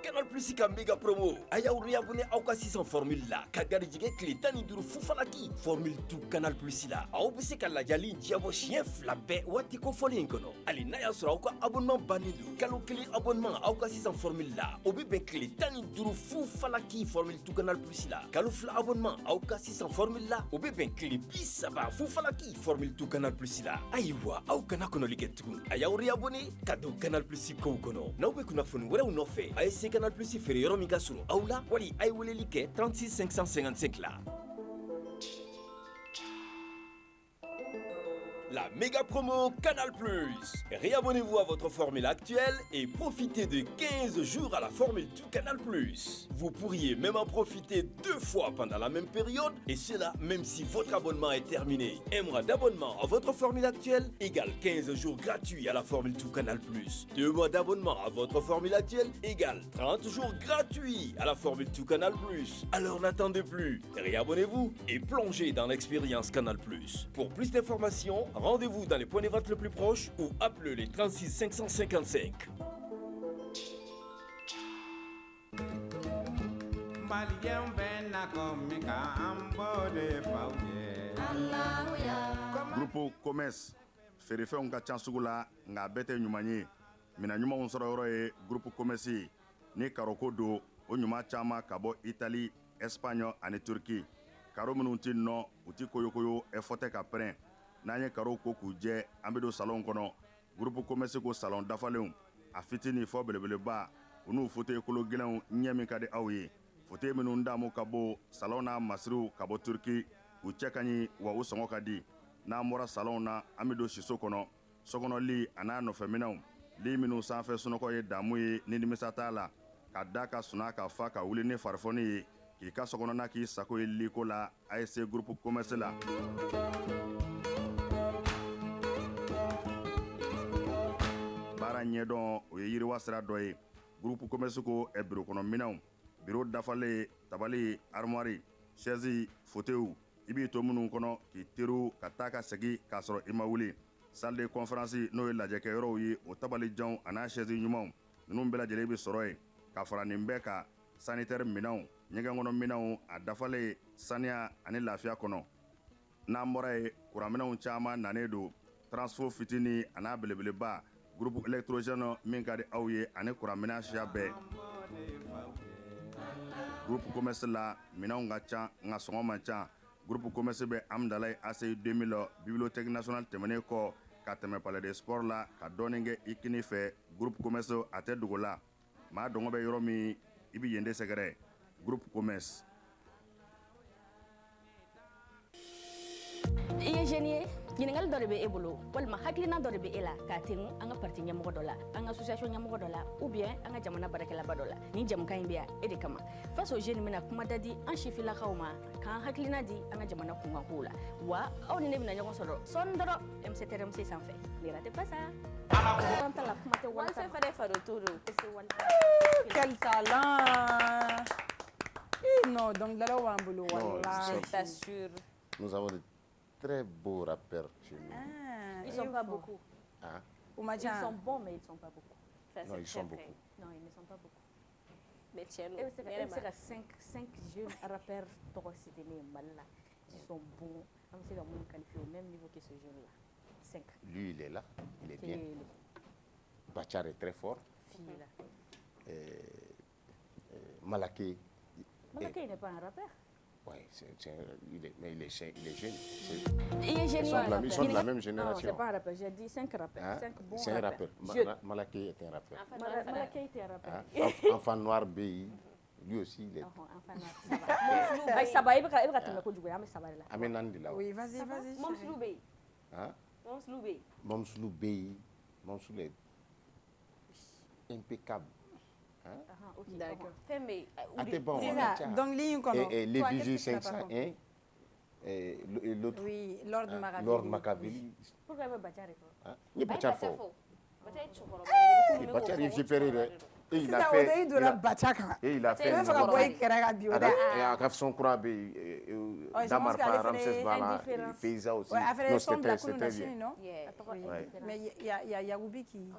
Canal Plus ka méga promo aya uri abonné aw ka sisan formule la ka garijigɛ tile 15 fufalaki formule tout Canal Plus la aw bɛ se ka lajali diabo siɲɛ 2 bɛɛ waati kofɔlen kɔnɔ hali n'a y'a sɔrɔ aw ka abonnement bannen don kalo 1 abonnement aw ka sisan formule la o bɛ bɛn tile 15 fufalaki formule tout Canal Plus la kalo 2 abonnement aw ka sisan formule la o bɛ bɛn tile 30 fufalaki formule tout Canal Plus la ayiwa aw kana kɔnɔli kɛ tugun a y'aw abonné ka don Canal Plus kow kɔnɔ n'aw bɛ kunnafoni wɛrɛw nɔfɛ a ye se Canal Plus feere yɔrɔ min ka surun aw la wali a ye weleli kɛ 36 555 la. La méga promo Canal Plus. Réabonnez-vous à votre formule actuelle et profitez de 15 jours à la formule tout Canal Plus. Vous pourriez même en profiter 2 fois pendant la même période et cela même si votre abonnement est terminé. Un mois d'abonnement à votre formule actuelle égale 15 jours gratuits à la formule tout Canal Plus. 2 mois d'abonnement à votre formule actuelle égale 30 jours gratuits à la formule tout Canal Plus. Alors n'attendez plus. Réabonnez-vous et plongez dans l'expérience Canal Plus. Pour plus d'informations, rendez-vous dans les points de vente les plus proches ou appelez les 36 555. Groupe Commerce feerefɛnw ka ca sugu la nka bɛɛ tɛ ɲuman ye mina ɲumanw sɔrɔ yɔrɔ ye Groupe Commerce ni karoko don o ɲuman caman ka bɔ Italie, Espagne ani Turquie. Karo minnu tɛ nɔ u tɛ koyokoyo ɛfɔ tɛ ka pɛrɛn n'an ye karo ko k'u jɛ an bɛ don salon kɔnɔ Groupe Commerce ko salon dafalenw a fitini fɔ belebeleba u n'u fauteuil kolo gɛlɛnw ɲɛ min ka di aw ye fauteuil minnu damu ka bɔ salon na masiriw ka bɔ Turquie u cɛ ka ɲi wa u sɔngɔ ka di n'an bɔra salon na an bɛ don siso kɔnɔ sokɔnɔli a n'a nɔfɛminɛnw li minnu sanfɛ sunɔgɔ ye damu ye ni nimisa t'a la ka da ka suna ka fa ka wuli ni farifoni ye k'i ka sokɔnɔna k'i sago ye liko la a ye se Groupe Commerce la. Baara ɲɛdɔn o ye yiriwa sira dɔ ye Groupe Commerce ko biro kɔnɔ minɛnw biro dafalen tabali armoire chaise fauteuil i b'i to minnu kɔnɔ k'i teriw ka taa ka segin k'a sɔrɔ i ma wuli salle de conférence n'o ye lajɛkɛyɔrɔw ye o tabalijanw a n'a chaise ɲumanw ninnu bɛɛ lajɛlen bɛ sɔrɔ yen ka fara nin bɛɛ kan sanitaire minɛnw ɲɛgɛn kɔnɔ minɛnw a dafalen saniya ani lafiya kɔnɔ n'an bɔra ye kuranminɛnw caman nanen don transfo fitini a n'a belebeleba Groupe électrogène min ka di aw ye ani kuranminɛn siya bɛɛ Groupe Commerce la minɛnw ka ca nka sɔngɔ man ca Groupe Commerce bɛ Amdalaye ACI 2000 bibliothèque nationale tɛmɛnen kɔ ka tɛmɛ palais des sports la ka dɔɔnin kɛ i kini fɛ Groupe Commerce a tɛ dogo la maa dɔngɔ bɛ yɔrɔ min i bɛ yen de sɛgɛrɛ Groupe Commerce. I ye jeune ye ɲininkali dɔ de bɛ e bolo walima hakilina dɔ de bɛ e la k'a tɛngu an ka parti ɲɛmɔgɔ dɔ la an ka association ɲɛmɔgɔ dɔ la ou bien an ka jamana baarakɛlaba dɔ la nin jamukan in bɛ yan e de kama face aux jeunes bɛna kuma da di an sifilakaw ma k'an hakilina di an ka jamana kunkankow la wa aw ni ne bɛna ɲɔgɔn sɔrɔ sɔɔni dɔrɔn MCTRMC sanfɛ ne ratez pas ça. Quel talent! Non, donc là, on va je t'assure. Nous avons de très beaux rappeurs chez nous. Ils ne sont pas beaucoup. Hein? Ils sont bons, mais ils ne sont pas beaucoup. Ça, non, ils sont beaucoup. Non, ils ne sont pas beaucoup. Mais tiens, c'est 5 jeunes rappeurs toxiques qui sont bons. On sait qualifier au même niveau que ce jeune-là. 5. Lui, il est là, il est bien. Bachar est très fort. Malaké. Malaké n'est pas un rappeur. Oui, mais il est jeune. Il est jeune. Ils sont de la même génération. Non, ce n'est pas un rappeur. J'ai dit 5 rappeurs. Hein? 5 bons C'est un rappeur. Malaké est un rappeur. Malaké était un rappeur. Hein? Enfant Noir BI, lui aussi, il est. Enfant Noir, ça va. Il va te mettre ça va là. Amenandila. Oui, vas-y. Momslou Bey. Hein? Momslou Bey. Momslou Bey. Momslou est impeccable. Hein? Okay. D'accord. Bon, donc, et les Vigies 501 et l'autre. Oui, Lord Machiavelli. Lord Machiavelli. Pourquoi il va Bachar Hein? Il est Bachar fort. Bachar il fait perdre. Et il a fait. Et il a fait. Et à son courant, Damarfa, Ramsès Bala, Faiza aussi. Non, c'était bien. Mais il y a Yagoubi qui.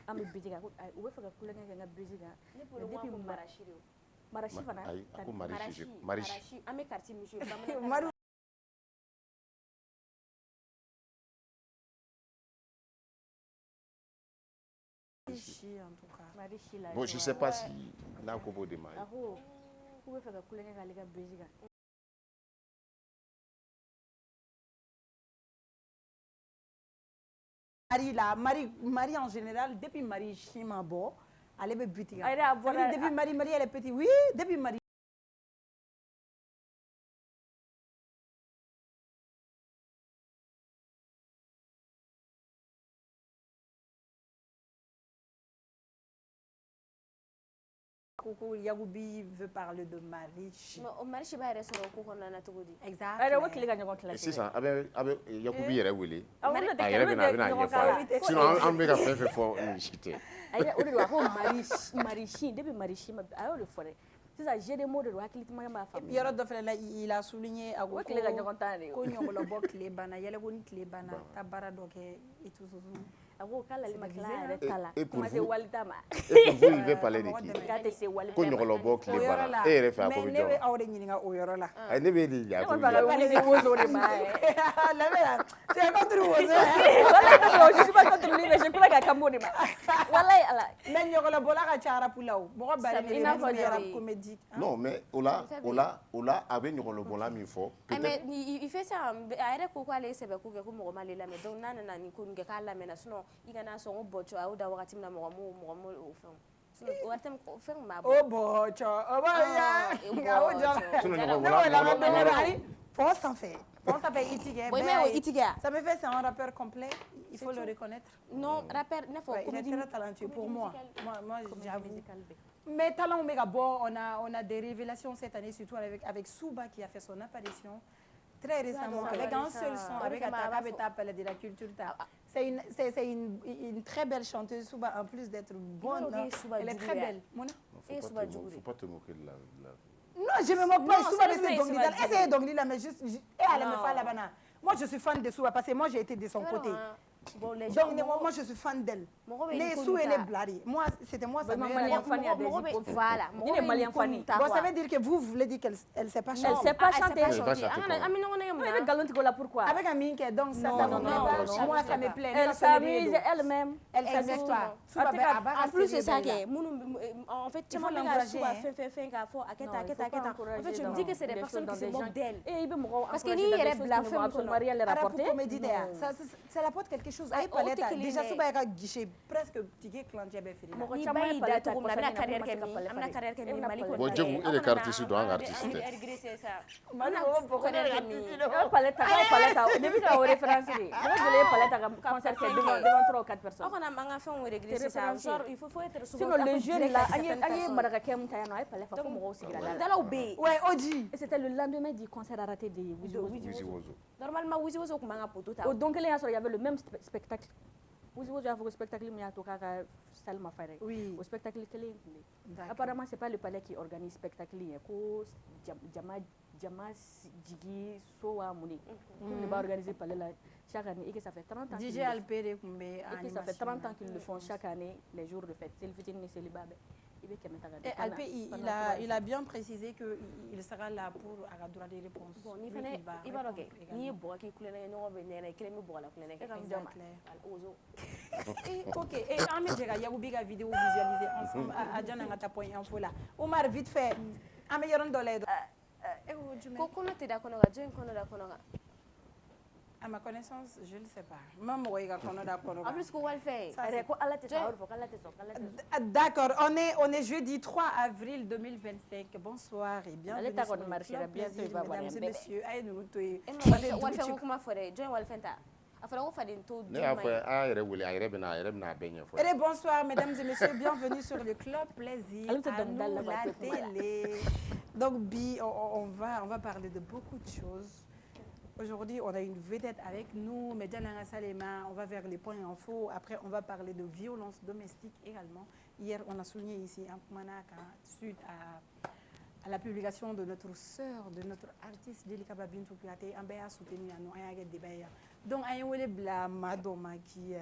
An bɛ bitigi u bɛ fɛ ka kulonkɛ kɛ n ka bitigi kan depuis marashi fana ko marashi an bɛ quartier monsieur bamanankan en tout cas. Bon, je sais pas si n'a ko b'o de ma k'u bɛ fɛ ka kulonkɛ k'ale ka bitigi kan Marie en général, depuis Marie Chima Bo, elle est boutique. Depuis Marie, elle est petite. Oui, depuis Marie. Coucou, Yagoubi veut parler de Marie. Marie b'a yɛrɛ sɔrɔ ko kɔnɔna na cogo di? Exact. o bɛ tile ka ɲɔgɔn tila sisan a bɛ Yakubi yɛrɛ wele a yɛrɛ yɛrɛ bɛna ɲɛfɔ a ye sinon an bɛ ka fɛn fɛn fɔ ni si tɛ o de don a ko Marie depuis Marie Chima a y'o de fɔ dɛ sisan jeu de mots de don hakilitimaya b'a faamu yɔrɔ dɔ fɛnɛ la il a souligné a ko tile ka ɲɔgɔn tan de ko ɲɔgɔlɔbɔ tile banna yɛlɛ ko ni tile banna ta baara dɔ kɛ et tout a ko k'ale ma tila yɛrɛ ta la kuma se walita ma et pour vous il veut parler de qui k'a tɛ se walita ko ɲɔgɔlɔbɔ tile banna e yɛrɛ fɛ a ko bɛ jɔn mais ne bɛ aw de ɲininka o yɔrɔ la ne bɛ de ja ko Walizi wozo de ma lamɛn tu es contre wozo je suis pas contre lui mais je crois qu'à Cambo de ma wallahi ala mais ɲɔgɔlɔbɔla ka ca arabu la o mɔgɔ bari ne bɛ arabe comédie non mais o la a bɛ ɲɔgɔlɔbɔla min fɔ mais il fait ça a yɛrɛ ko k'ale ye sɛbɛko kɛ ko mɔgɔ m'ale lamɛn donc n'a nana nin ko nin kɛ k'a lamɛnna sinon i kana sɔn ko bɔcɔ a y'o da wagati min na mɔgɔ m'o o fɛn sinon o waati fɛn min b'a bɔ o bɔcɔ o b'a ya o jɔ fond sanfɛ itigɛ ça me fait c'est un rappeur complet il faut le reconnaître non rappeur n'a fɔ il est très talentueux pour moi j'avoue mais talent bɛ ka bɔ on a des révélations cette année surtout avec Souba qui a fait son apparition très récemment avec un seul son avec Ataka Beta Palais de la Culture. C'est une très belle chanteuse Souba en plus d'être bonne. Elle est très belle. Il ne faut pas te moquer de la non, je me moque pas. Souba c'est Dongli. Essayez Dongli là mais juste elle me fait la banane. Moi je suis fan de Souba parce que moi j'ai été de son côté. Bon, les donc moi je suis fan d'elle. Les sous et les blari. Moi c'était moi ça me voilà. Bon ça veut dire que vous voulez dire qu'elle sait pas chanter. Elle sait pas chanter. Avec galon tigo là pourquoi? Avec un minke donc ça non moi ça me plaît. Elle s'amuse elle-même. Elle s'amuse pas. En plus c'est ça que en fait tu m'as l'encourager fait k'a fɔ a kɛ tan en fait je me dis que c'est des personnes qui se moquent d'elle. Parce que ni yɛrɛ bila fɛn kɔnɔ arabe comédie de ça apporte quelque chose ay paleta déjà Souba ka guichet presque ticket clantier bɛ feere mɔgɔ caman yi da cogo min na a bɛna carrière kɛ min a bɛna carrière kɛ min Mali kɔnɔ bon Djegou e de ka artiste don an ka artiste tɛ Mali mɔgɔ fɔ ko ne ka artiste don paleta depuis ka o référence de mɔgɔ joli ye paleta ka concert kɛ devant 3 ou 4 personnes aw kana an ka fɛnw regresser ça genre il faut être souvent sinon le jeune là an ye marakakɛ mun ta yan nɔ a ye palais fa fo mɔgɔw sigira la dalaw bɛ yen ouais Oji et c'était le lendemain du concert raté de Wizi Wozo normalement Wizi Wozo tun b'an ka poto ta o don kelen y'a sɔrɔ il y avait le même spectacle Wizi Wozo y'a fɔ ko spectacle min y'a to k'a ka salle ma fa dɛ o spectacle kelen in tun bɛ apparemment c'est pas le palais qui organise spectacle ye ko jama jigi so wa mun de kun de b'a organiser palais la chaque année et que ça fait 30 ans DJ Alpere kun bɛ et que ça fait 30 ans qu'ils le font chaque année les jours de fête seli fitini ni seliba bɛɛ Alpé, il a bien précisé qu'il sera là pour avoir droit de réponse. Bon, ni fana i b'a dɔn kɛ n'i ye bɔgɔ k'i kulonkɛ kɛ ɲɔgɔn bɛ nɛrɛ i kelen bɛ bɔgɔ la kulonkɛ kɛ ok et an bɛ jɛ ka Yagoubi ka vidéo visualiser ensemble a jan an ka taa point info la Omar vite fait an bɛ yɔrɔnin dɔ la yen ko kɔnɔ tɛ da kɔnɔ kan jɔn kɔnɔ da kɔnɔ kan à ma connaissance je ne sais pas ma mɔgɔ yi ka kɔnɔ da kɔnɔ kan en plus ko walifɛn ko ala tɛ sɔn a fɔ k'ala tɛ sɔn d'accord on est jeudi 3 avril 2025 bonsoir et bienvenue sur le club plaisir mesdames et messieurs a ye ninnu to yen walifɛn ko kuma fɔ dɛ jɔn walifɛn ta a fɔra ko faden to ne y'a fɔ a yɛrɛ wele a yɛrɛ bɛna a bɛɛ ɲɛfɔ et bonsoir mesdames et messieurs bienvenue sur le club plaisir à nous la télé donc bi on va parler de beaucoup de choses. Aujourd'hui, on a une vedette avec nous, Mediana Salema. On va vers les points info. Après, on va parler de violence domestique également. Hier, on a souligné ici un Manaka suite à la publication de notre sœur, de notre artiste Jelika Babintou Kouyaté. On a soutenu à nous, on a débat. Donc, Ayewele Blamadoma, qui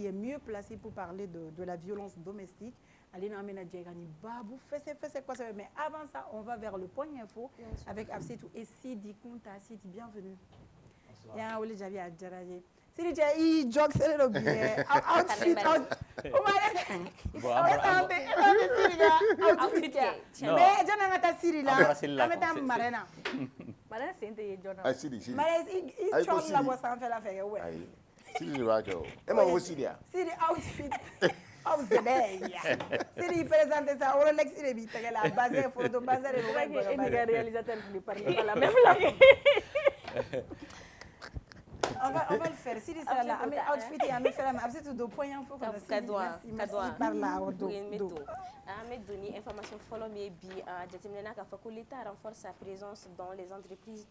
est mieux placé pour parler de la violence domestique. Alina Amena Djegani Babou, fais quoi ça. Mais avant ça, on va vers le point info avec Absitou et Sidi Kunta. Sidi, bienvenue. Il y a un Oli Javi à Djaraye. Sidi Djaï, jog, c'est le bien. Outfit, mais John Angata Siri là, Ameta Marena. Marena c'est un John. Ah, Sidi. Marena, il chante la voix sans faire la faire. Ouais. Sidi va jouer. Et moi aussi là. Sidi outfit. Of the day. Sidi présente ça, on l'ex il est vite la base photo base le réalisateur qui parle pas la même langue. On va le faire. Sidi ça là, mais outfit et ami faire mais c'est deux points info comme ça. Merci par là au dos. Ahmed Doni, information follow me bi Jatimena ka l'État renforce sa présence dans les entreprises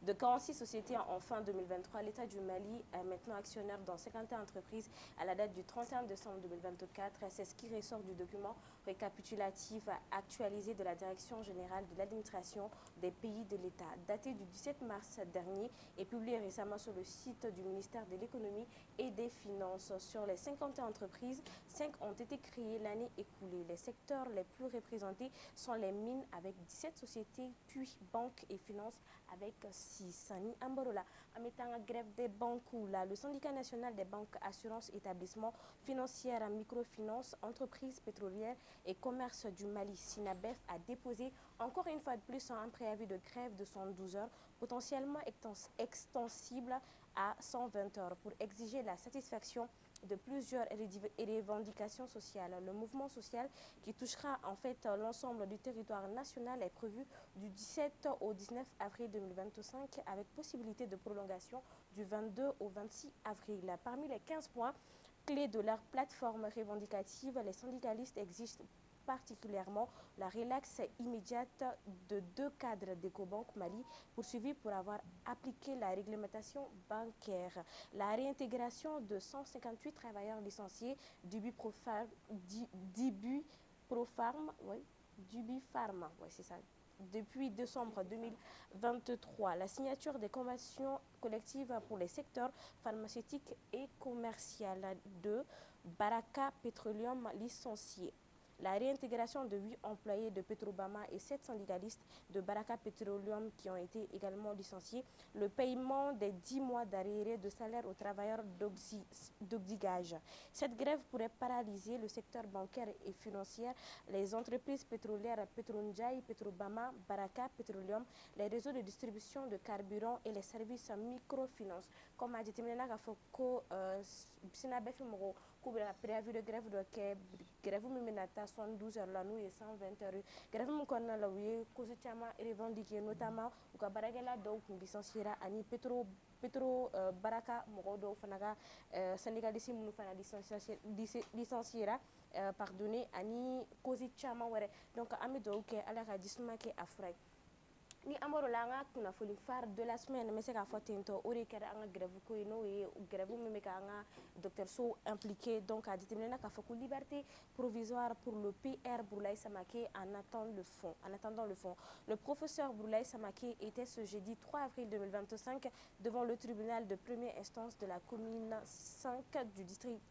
de 46 sociétés en fin 2023. L'État du Mali est maintenant actionnaire dans 51 entreprises à la date du 31 décembre 2024. C'est ce qui ressort du document récapitulatif actualisé de la Direction générale de l'administration des pays de l'État, daté du 17 mars dernier et publié récemment sur le site du ministère de l'économie et des finances. Sur les 51 entreprises, 5 ont été créées l'année écoulée. Les secteurs les plus représentés sont les mines avec 17 sociétés, puis banques et finances avec 6. Sani Amborola, en mettant en grève des banques ou là, le syndicat national des banques, assurances, établissements financiers, microfinances, entreprises pétrolières et commerce du Mali, Sinabef, a déposé encore une fois de plus un préavis de grève de 112 heures, potentiellement extensible à 120 heures, pour exiger la satisfaction de plusieurs revendications sociales. Le mouvement social qui touchera en fait l'ensemble du territoire national est prévu du 17 au 19 avril 2025 avec possibilité de prolongation du 22 au 26 avril. Parmi les 15 points clés de leur plateforme revendicative, les syndicalistes exigent particulièrement la relaxe immédiate de 2 cadres d'Ecobank Mali poursuivis pour avoir appliqué la réglementation bancaire, la réintégration de 158 travailleurs licenciés d'Ubi Pharma, c'est ça, depuis décembre 2023, la signature des conventions collectives pour les secteurs pharmaceutiques et commerciaux de Baraka Petroleum licenciés. La réintégration de 8 employés de Petrobama et 7 syndicalistes de Baraka Petroleum qui ont été également licenciés. Le paiement des 10 mois d'arriérés de salaire aux travailleurs d'Ogdigage. Cette grève pourrait paralyser le secteur bancaire et financier, les entreprises pétrolières Petronjai, Petrobama, Baraka Petroleum, les réseaux de distribution de carburant et les services microfinance. Comme a dit Timenena Foko, Sinabef Moro, la préavis de grève de grève mimenata 72 heures la nuit et 120 heures grève mon konna la oui cause chama revendiquer notamment ou ka baragala do kun licenciera ani petro baraka mogodo fanaga syndicaliste munu fana licenciera pardonner ani cause chama wore donc amido ke ala ka disma ke afray ni amoro la nga kuna foli phare de la semaine mais c'est ka fotento ori kera nga grève ko ino e grève me ka nga docteur So impliqué donc a déterminé ka foko liberté provisoire pour le PR Boulaye Samake en attendant le fond. Le professeur Boulaye Samake était ce jeudi 3 avril 2025 devant le tribunal de première instance de la commune 5 du district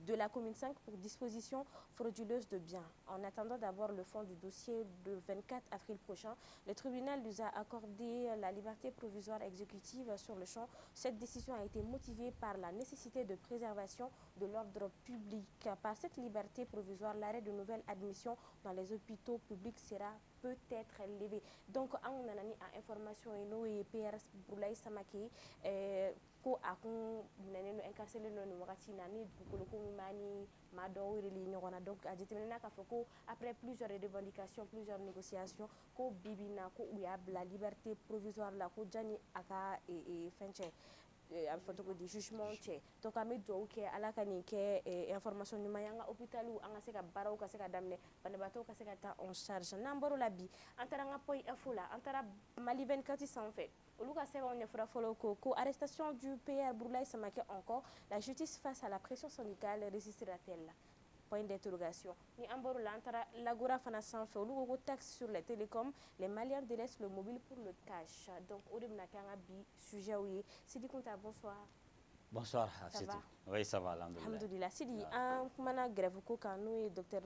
de la commune 5 pour disposition frauduleuse de biens. En attendant d'avoir le fond du dossier le 24 avril prochain, le tribunal lui a accordé la liberté provisoire exécutive sur le champ. Cette décision a été motivée par la nécessité de préservation de l'ordre public. Par cette liberté provisoire, l'arrêt de nouvelle admission dans les hôpitaux publics sera peut-être levé. Donc, on a information et PRS Boulaye Samake ko akun nene incarcéré no wakati nani bukolo ko mani mado reli nyona donc a déterminé ka foko après plusieurs revendications, plusieurs négociations ko bibina ko uya la liberté provisoire la ko jani aka e fenche am fotoko di jugement che to kami do ke ala kani ke information ni mayanga hôpital ou anga seka baraw ka seka damne bane bato ka seka ta en charge namboro la bi antara nga poy info la antara Mali 24 sans fait oluka seka on fera follow ko arrestation du PR Boulaye Samake encore la justice face à la pression syndicale résistera-t-elle? Point d'interrogation. Ni amboro l'antara lagora fana sans fait oluko taxe sur les télécoms, les Maliens délaissent le mobile pour le cash. Donc odem na kanga bi sujet oui. Sidi Kunta, bonsoir. Bonsoir, Hafsitou. Oui, ça va, alhamdoulilah. Sidi, an kumana grève ko kan n'o ye docteur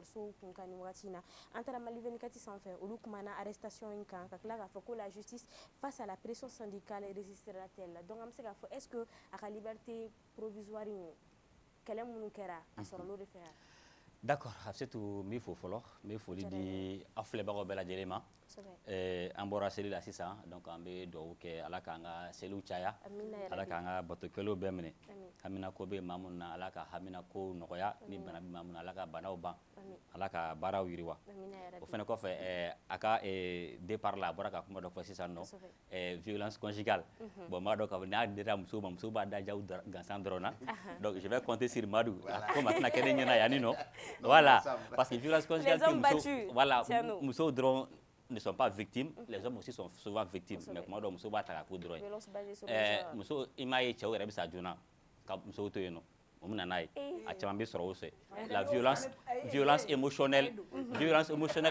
So kun kan ni wagati na an taara Mali 24 sanfɛ olu kumana arrestation in kan ka tila k'a fɔ ko la justice face à la pression syndicale résistera-t-elle. Donc an bɛ se k'a fɔ est-ce que a ka liberté provisoire in kɛlɛ minnu kɛra a sɔrɔla o de fɛ wa? D'accord, Hafsitou, n b'i fo fɔlɔ n bɛ foli di aw filɛbagaw bɛɛ lajɛlen ma. An bɔra seli la sisan donc an bɛ dugawu kɛ Ala k'an ka seliw caya, Ala k'an ka batokɛlaw bɛɛ minɛ, hamina ko bɛ maa minnu na Ala ka hamina ko nɔgɔya, ni bana bɛ maa minnu na Ala ka banaw ban, Ala ka baaraw yiriwa. O fɛnɛ kɔfɛ a ka départ la a bɔra ka kuma dɔ fɔ sisan nɔ violence conjugale, bon m'a dɔn k'a fɔ n'a dira muso ma muso b'a da jaw gansan dɔrɔn na, donc je vais compter sur Madou comme a tɛna kɛ ne ɲɛna yanni nɔ, voilà parce que violence conjugale muso voilà musow dɔrɔn ne sont pas victimes, les hommes aussi sont souvent victimes. Mais comment donc muso b'a ta ka ko dɔrɔn ye. Muso i m'a ye cɛw yɛrɛ bɛ sa joona ka musow to yen nɔ. O bɛ na n'a ye a caman bɛ sɔrɔ o fɛ. La violence émotionnelle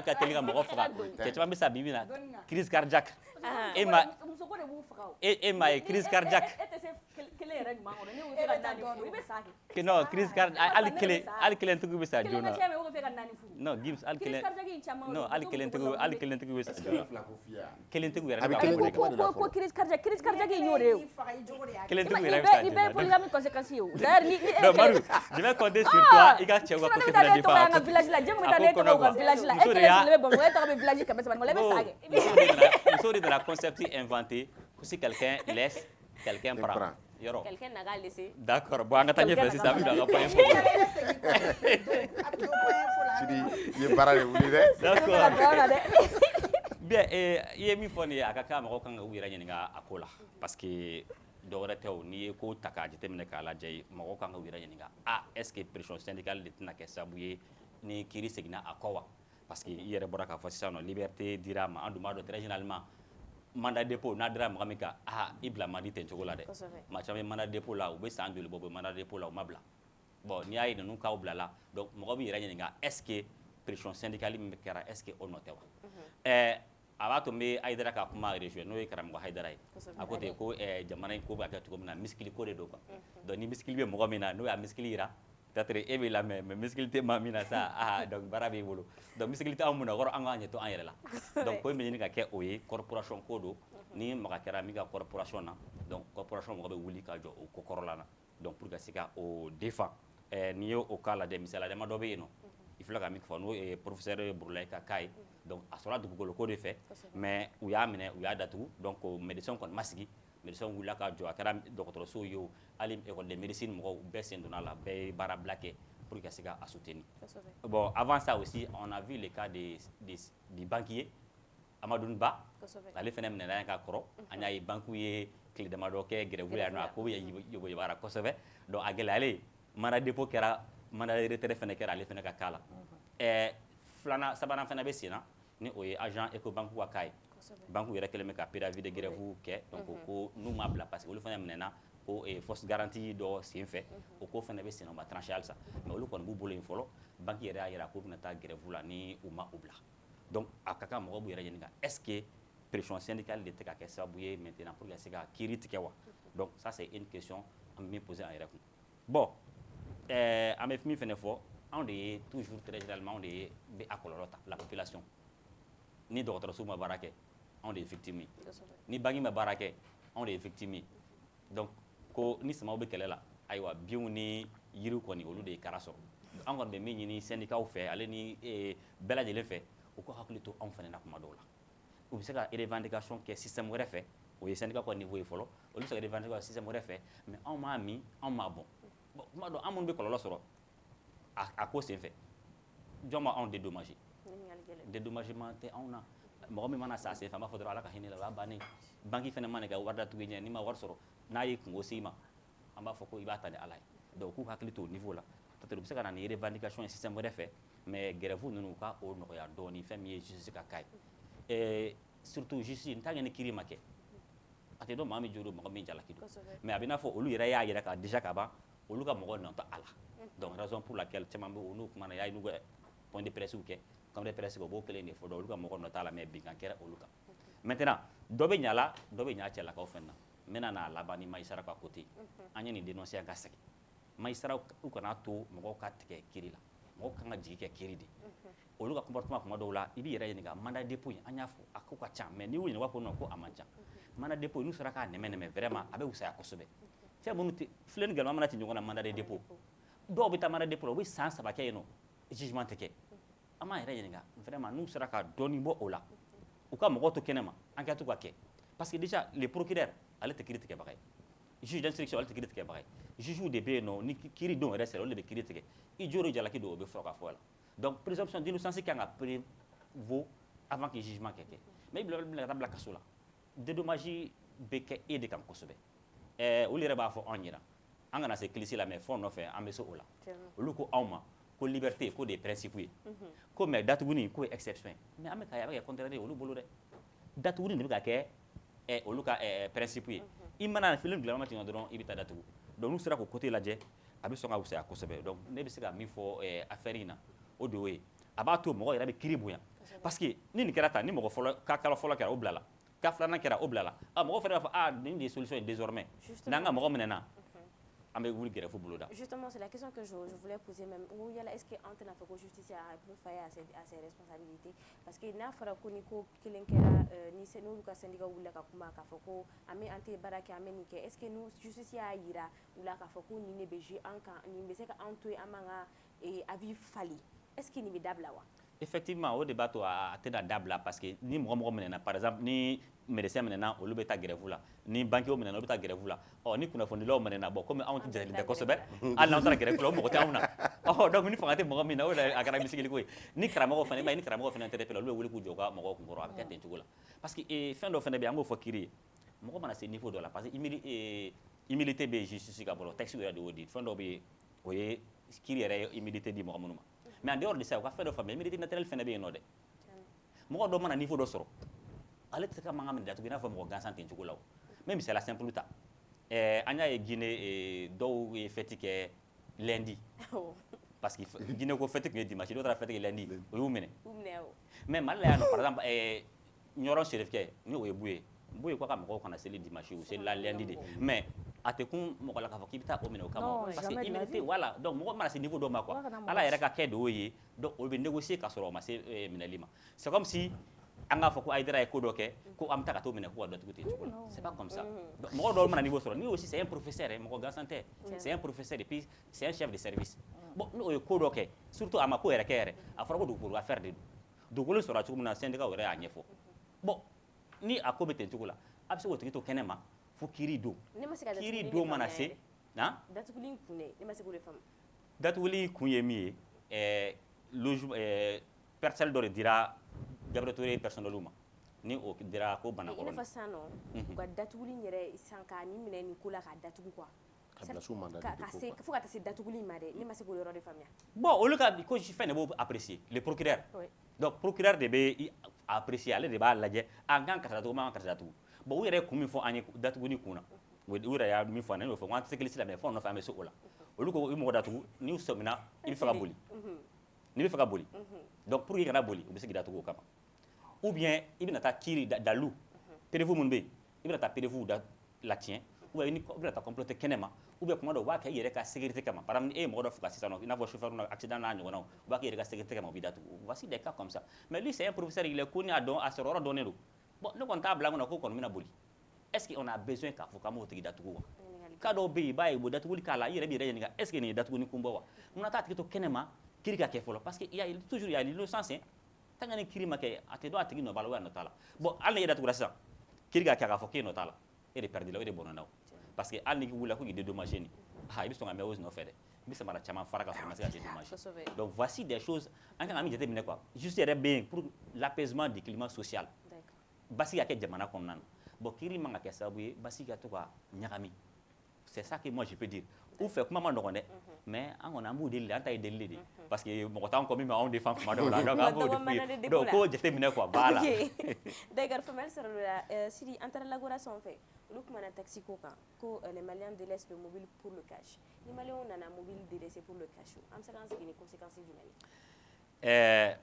ka teli ka mɔgɔ faga. Cɛ caman bɛ sa bibi na crise cardiaque. E m'a ye crise cardiaque. Non crise cardiaque hali kelen tigiw bɛ sa joona. Non Gims hali kelen tigiw bɛ sa joona. Kelen tigiw yɛrɛ bɛ ka bɔ ko crise cardiaque in y'o de ye. Kelen tigiw yɛrɛ bɛ sa joona. Ni bɛɛ ye polygamy conséquence ye o. Non Madou, je vais compter sur toi. I ka cɛw ka côté fana di fa. Village la jɛmu bɛ taa ne tɔgɔ ka village la. E kelen sile bɛ Bamakɔ e tɔgɔ bɛ village kɛmɛ saba wala e bɛ sa kɛ. Muso de la concept inventé que si quelqu'un laisse, quelqu'un prend. Yɔrɔ. Quelqu'un n'a qu'à laisser. D'accord, bon an ka taa ɲɛfɛ sisan an bɛ don an ka point fɔlɔ. Sidi, i ye baara de wuli dɛ. D'accord. Bien, i ye min fɔ nin ye a ka kan mɔgɔw kan ka u yɛrɛ ɲininka a ko la parce que dɔwɛrɛ tɛ o n'i ye ko ta k'a jateminɛ k'a lajɛ mɔgɔw kan ka u yɛrɛ ɲininka est-ce que pression syndicale de tɛna kɛ sababu ye ni kiiri seginna a kɔ wa parce que i yɛrɛ bɔra k'a fɔ sisan nɔ liberté dira ma an dun b'a dɔn très généralement mandat dépôt n'a dira mɔgɔ min kan i bila man di ten cogo la dɛ maa caman bɛ mandat dépôt la u bɛ san joli bɔ u bɛ mandat dépôt la u ma bila bon n'i y'a ye ninnu k'aw bila la donc mɔgɔ b'i yɛrɛ ɲininka est-ce que pression syndicale min kɛra est-ce que o nɔ tɛ wa a b'a to n bɛ Hayidara ka kuma rejoindre n'o ye karamɔgɔ Hayidara ye a ko ten ko jamana in ko bɛ ka kɛ cogo min na misikili ko de don quoi donc ni misikili bɛ mɔgɔ min na n'o y'a misikili yira peut-être e bɛ lamɛn mais misikili tɛ maa min na sa donc baara b'i bolo donc misikili tɛ anw mun na kɔrɔ an k'an ɲɛ to an yɛrɛ la donc ko in bɛ ɲini ka kɛ o ye corporation ko don ni maga kɛra min ka corporation na donc corporation mɔgɔ bɛ wuli ka jɔ o ko kɔrɔla na donc pour ka se ka o défend n'i ye o cas lajɛ misaliya dama dɔ bɛ yen nɔ il filɛ ka min fɔ n'o ye professeur Burulayi ka cas ye donc a sɔrɔla dugukolo ko de fɛ mais u y'a minɛ u y'a datugu donc médecin kɔni ma sigi médecin wulila ka jɔ a kɛra dɔgɔtɔrɔsow ye o hali école de médecine mɔgɔw bɛɛ sen donna la bɛɛ ye baara bila kɛ pour ka se ka soutenir bon avant ça aussi on a vu le cas du banquier Amadou Ba ale fɛnɛ minɛna yan ka kɔrɔ an y'a ye banquiw ye tile damadɔ kɛ grève la yan nɔ a ko bɛ yɛbɛyɛbɛra kosɛbɛ donc a gɛlɛyalen mandat dépôt kɛra mandat de retraite fɛnɛ kɛra ale fɛnɛ ka cas la filanan sabanan fɛnɛ bɛ sen na ni o ye agent Ecobank ka cas ye banque yɛrɛ kɛlen bɛ ka préavis de grève kɛ donc ko n'u m'a bila parce que olu fɛnɛ minɛna ko force garantie dɔ sen fɛ o ko fɛnɛ bɛ sen na o ma tranché halisa mais olu kɔni b'u bolo yen fɔlɔ banque yɛrɛ y'a yira k'u bɛna taa grève la ni u ma u bila donc a ka kan mɔgɔw b'u yɛrɛ ɲininka est-ce que pression syndicale de tɛ ka kɛ sababu ye maintenant pour ka se ka kiiri tigɛ wa donc ça c'est une question an bɛ min poser an yɛrɛ kun bon an bɛ min fɛnɛ fɔ anw de ye toujours très généralement anw de ye bɛ a kɔlɔlɔ ta la population ni dɔgɔtɔrɔso ma baara kɛ anw de ye victime ye ni banque ma baara kɛ anw de ye victime ye donc ko ni samaw bɛ kɛlɛ la ayiwa biw ni yiriw kɔni olu de ye kara sɔrɔ an kɔni bɛ min ɲini syndicat fɛ ale ni bɛɛ lajɛlen fɛ u ko hakili to anw fɛnɛ na kuma dɔw la u bɛ se ka revendication kɛ système wɛrɛ fɛ o ye syndicat kɔni niveau ye fɔlɔ olu bɛ se ka revendication kɛ système wɛrɛ fɛ mais anw m'a min anw m'a bɔn bon kuma dɔw an minnu bɛ kɔlɔlɔ sɔrɔ a ko sen fɛ jɔn ma anw dédommager dédommagement tɛ anw na mɔgɔ min mana sa sen fɛ an b'a fɔ dɔrɔn ala ka hinɛ la o y'a bannen banque fɛnɛ mana kɛ wari datugu ɲɛ n'i ma wari sɔrɔ n'a ye kungo s'i ma an b'a fɔ ko i b'a ta ni ala ye donc k'u hakili to o niveau la peut-être u bɛ se ka na ni revendication ye système wɛrɛ fɛ mais grève ninnu u ka o nɔgɔya dɔɔni fɛn min ye justice ka cas ye surtout justice n t'a kɛ ni kiiri ma kɛ a tɛ dɔn maa min jɔlen mɔgɔ min jalaki don mais a bɛ n'a fɔ olu yɛrɛ y'a yɛrɛ ka déjà ka ban olu ka mɔgɔ nɔ tɛ a la donc raison pour laquelle caman bɛ olu kumana y'a ye n'u ka point de presse kɛ comme de presse u b'o kelen de fɔ donc olu ka mɔgɔ nɔ t'a la mais binkan kɛra olu kan maintenant dɔ bɛ ɲa la dɔ bɛ ɲa cɛlakaw fɛnɛ na mena na labani magistrat ka côté an ye nin dénoncer ka sɛgɛn magistrat u kana to mɔgɔw ka tigɛ kiri la mɔgɔw kan ka jigi kɛ kiri de olu ka comportement kuma dɔw la i b'i yɛrɛ ɲininka mandat dépôt an y'a fɔ a ko ka ca mais n'i y'u ɲininka ko non ko a man ca mandat dépôt n'u sera k'a nɛmɛ vraiment a bɛ wusaya kosɛbɛ fɛn minnu tɛ filɛ ni gɛlɛman mana ci ɲɔgɔn na mandat de dépôt dɔw bɛ taa mandat dépôt la u bɛ san 3 kɛ yen nɔ jugement tɛ kɛ an b'an yɛrɛ ɲininka vraiment n'u sera ka dɔɔni bɔ o la u ka mɔgɔw to kɛnɛ ma enquête ka kɛ parce que déjà le procureur ale tɛ kiiri tigɛbaga ye juge d'instruction ale tɛ kiiri tigɛbaga ye juge de bɛ yen nɔ ni kiiri don yɛrɛ sera olu de bɛ kiiri tigɛ i joro jalaki don o bɛ fɔ ka fɔ la donc présomption d'innocence kan ka prévaut avant que jugement kɛ mais i bila ka taa bila kaso la dédommage bɛ kɛ e de kan kosɛbɛ olu yɛrɛ b'a fɔ anw ɲɛna an kana se kilisi la mais fɛn nɔfɛ an bɛ se o la olu ko anw ma ko liberté ko de principe ye ko mais datuguni ko exception mais an bɛ ka kɛ contraire olu bolo dɛ datuguni de bɛ ka kɛ olu ka principe ye i mana film dilanma tigɛ dɔrɔn i bɛ taa datugu donc n'u sera k'o côté lajɛ a bɛ sɔn ka wusaya kosɛbɛ donc ne bɛ se ka min fɔ affaire in na o de y'o ye a b'a to mɔgɔ yɛrɛ bɛ kiiri bonya parce que ni nin kɛra tan ni mɔgɔ fɔlɔ ka kala fɔlɔ kɛra o bilala ka filanan kɛra o bilala mɔgɔ fɛnɛ b'a fɔ nin de ye solution ye désormais n'an ka mɔgɔ minɛna an bɛ wuli gɛrɛfu bolo da. Justement, c'est la question que je voulais poser même. Est-ce qu'en tant que justice a pu faire à ses responsabilités? Parce que n'a pas reconnu que l'enquête ni c'est nous qui syndicat ou la kakuma kafoko ame ante baraki amenike. Est-ce que nous justice a ira ou la kafoko ni ne beji anka ni bese ka antoy amanga et avis fali? Est-ce qu'il n'y a pas effectivement au débat a été d'adable parce que ni mɔgɔ minɛna par exemple ni médecin minɛna olu bɛ taa grève la ni banquier minɛna olu bɛ taa grève la ni kunnafonidilaw minɛna bon comme anw tɛ jate tɛ kosɛbɛ hali n'anw taara grève la o mɔgɔ tɛ anw na donc ni fanga tɛ mɔgɔ min na o de a kɛra misigili ko ye ni karamɔgɔ fana ni karamɔgɔ fana interpellé olu bɛ wuli k'u jɔ u ka mɔgɔw kun kɔrɔ a bɛ kɛ ten cogo la parce que fɛn dɔ fana bɛ yen an b'o fɔ kiiri ye mɔgɔ mana se niveau dɔ la parce que humilité bɛ yen justice ka bolo texte yɛrɛ de y'o di fɛn dɔ bɛ yen o ye kiiri yɛrɛ ye humilité di mɔgɔ minnu ma mais en dehors de ça u ka fɛn dɔ faamuya humilité naturelle fana bɛ yen nɔ dɛ mɔgɔ dɔ mana niveau dɔ sɔrɔ ale tɛ se ka mankan minɛ datugu i n'a fɔ mɔgɔ gansan ten cogo la o mais misaliya simple ta an y'a ye Guinée dɔw ye fête kɛ lundi parce que Guinée ko fête tun ye dimanche dɔw taara fête kɛ lundi o y'u minɛ mais Mali la yan nɔ par exemple ɲɔrɔ serifkɛ n'o ye Buye ko ka mɔgɔw kana seli dimanche o seli la lundi de mais a tɛ kun mɔgɔ la k'a fɔ k'i bɛ taa o minɛ o kama parce que humilité voilà donc mɔgɔ mana se niveau dɔ ma quoi ala yɛrɛ ka kɛ de y'o ye donc o bɛ négocier ka sɔrɔ o ma se minɛli ma c'est comme si an k'a fɔ ko Aïdara ye ko dɔ kɛ ko an bɛ taa ka t'o minɛ ko ka datugu ten cogo la c'est pas comme ça mɔgɔ dɔw mana niveau sɔrɔ ni aussi c'est un professeur mɔgɔ gansan tɛ c'est un professeur et puis c'est un chef de service bon n'o ye ko dɔ kɛ surtout a ma ko yɛrɛ kɛ yɛrɛ a fɔra ko dugukolo affaire de don dugukolo sɔrɔ cogo min na syndicat yɛrɛ y'a ɲɛfɔ bon ni a ko bɛ ten cogo la a bɛ se k'o tigi to kɛnɛ ma fo kiiri don kiiri don mana se datuguli kun ne ma se k'o de faamu datuguli kun ye min ye parcelle dɔ de dira Gabriel Touré personnellement ma ni o dira ko bana kɔrɔ i n'a fɔ sisan nɔ u ka datuguli yɛrɛ san ka ni minɛ nin ko la ka datugu quoi fo ka taa se datuguli ma dɛ ne ma se k'o yɔrɔ de faamuya bon olu ka ko fɛn de b'o apprécier le procureur donc procureur de bɛ apprécier ale de b'a lajɛ an kan ka taa datugu man kan ka taa datugu bon u yɛrɛ kun min fɔ an ye datuguni kun na u yɛrɛ y'a min fɔ an ye n'o fɔ n ko an tɛ se kilisi la mais fɛn nɔfɛ an bɛ se o la olu ko i mɔgɔ datugu n'i sɔmina i bɛ fɛ ka boli n'i bɛ fɛ ka boli donc pour que i kana boli u bɛ se k'i datugu o kama ou bien i bɛna taa kiiri dalu perefu minnu bɛ yen i bɛna taa perefu la tiɲɛ ou bien i bɛna taa comploter kɛnɛ ma ou bien kuma dɔ u b'a kɛ i yɛrɛ ka sécurité kama par exemple e ye mɔgɔ dɔ faga sisan nɔ i n'a fɔ chauffeur na accident n'a ɲɔgɔnnaw u b'a kɛ i yɛrɛ ka sécurité kama u b'i datugu voici des cas comme ça mais lui c'est un professeur il est connu a dɔn a sɔrɔ yɔrɔ dɔnnen don bon ne kɔni t'a bila n kunna k'o kɔni bɛna boli est-ce qu'on a besoin k'a fɔ k'an b'o tigi datugu wa cas dɔw bɛ yen i b'a ye u bɛ datuguli k'a la i yɛrɛ b'i yɛrɛ ɲininka est ce que nin ye datuguni kun bɔ wa munna t'a tigi to kɛnɛ ma kiiri ka kɛ fɔlɔ parce que toujours il y a l'innocence tant que ni kiiri ma kɛ a tɛ dɔn a tigi nɔ b'a la ou a nɔ t'a la bon hali ni e datugura sisan kiiri ka kɛ k'a fɔ k'e nɔ t'a la e de perdila o de bɔnna o parce que hali ni wulila ko k'i dédommager nin i bɛ sɔn ka mɛn o nɔfɛ dɛ i bɛ samara caman fara ka sɔrɔ i ma se ka dédommager donc voici des choses an kan ka min jateminɛ quoi juste yɛrɛ bɛ yen pour l'apaisement du climat social basi ka kɛ jamana kɔnɔna na bon kiiri man ka kɛ sababu ye basi ka to ka ɲagami c'est ça que moi je peux dire u fɛ kuma ma nɔgɔn dɛ mais an kɔni an b'u deli an ta ye delili de parce que mɔgɔ t'anw kɔ min bɛ anw défend kuma dɔw la donc an b'o de f'u ye donc k'o jateminɛ quoi voilà d'accord famille sɔrɔ la Sidi an taara élaboration fɛ olu kumana taxi ko kan ko les Maliens délaissent le mobile pour le cash ni Maliens nana mobile délaissé pour le cash an bɛ se k'an sigi ni conséquences jumɛn ye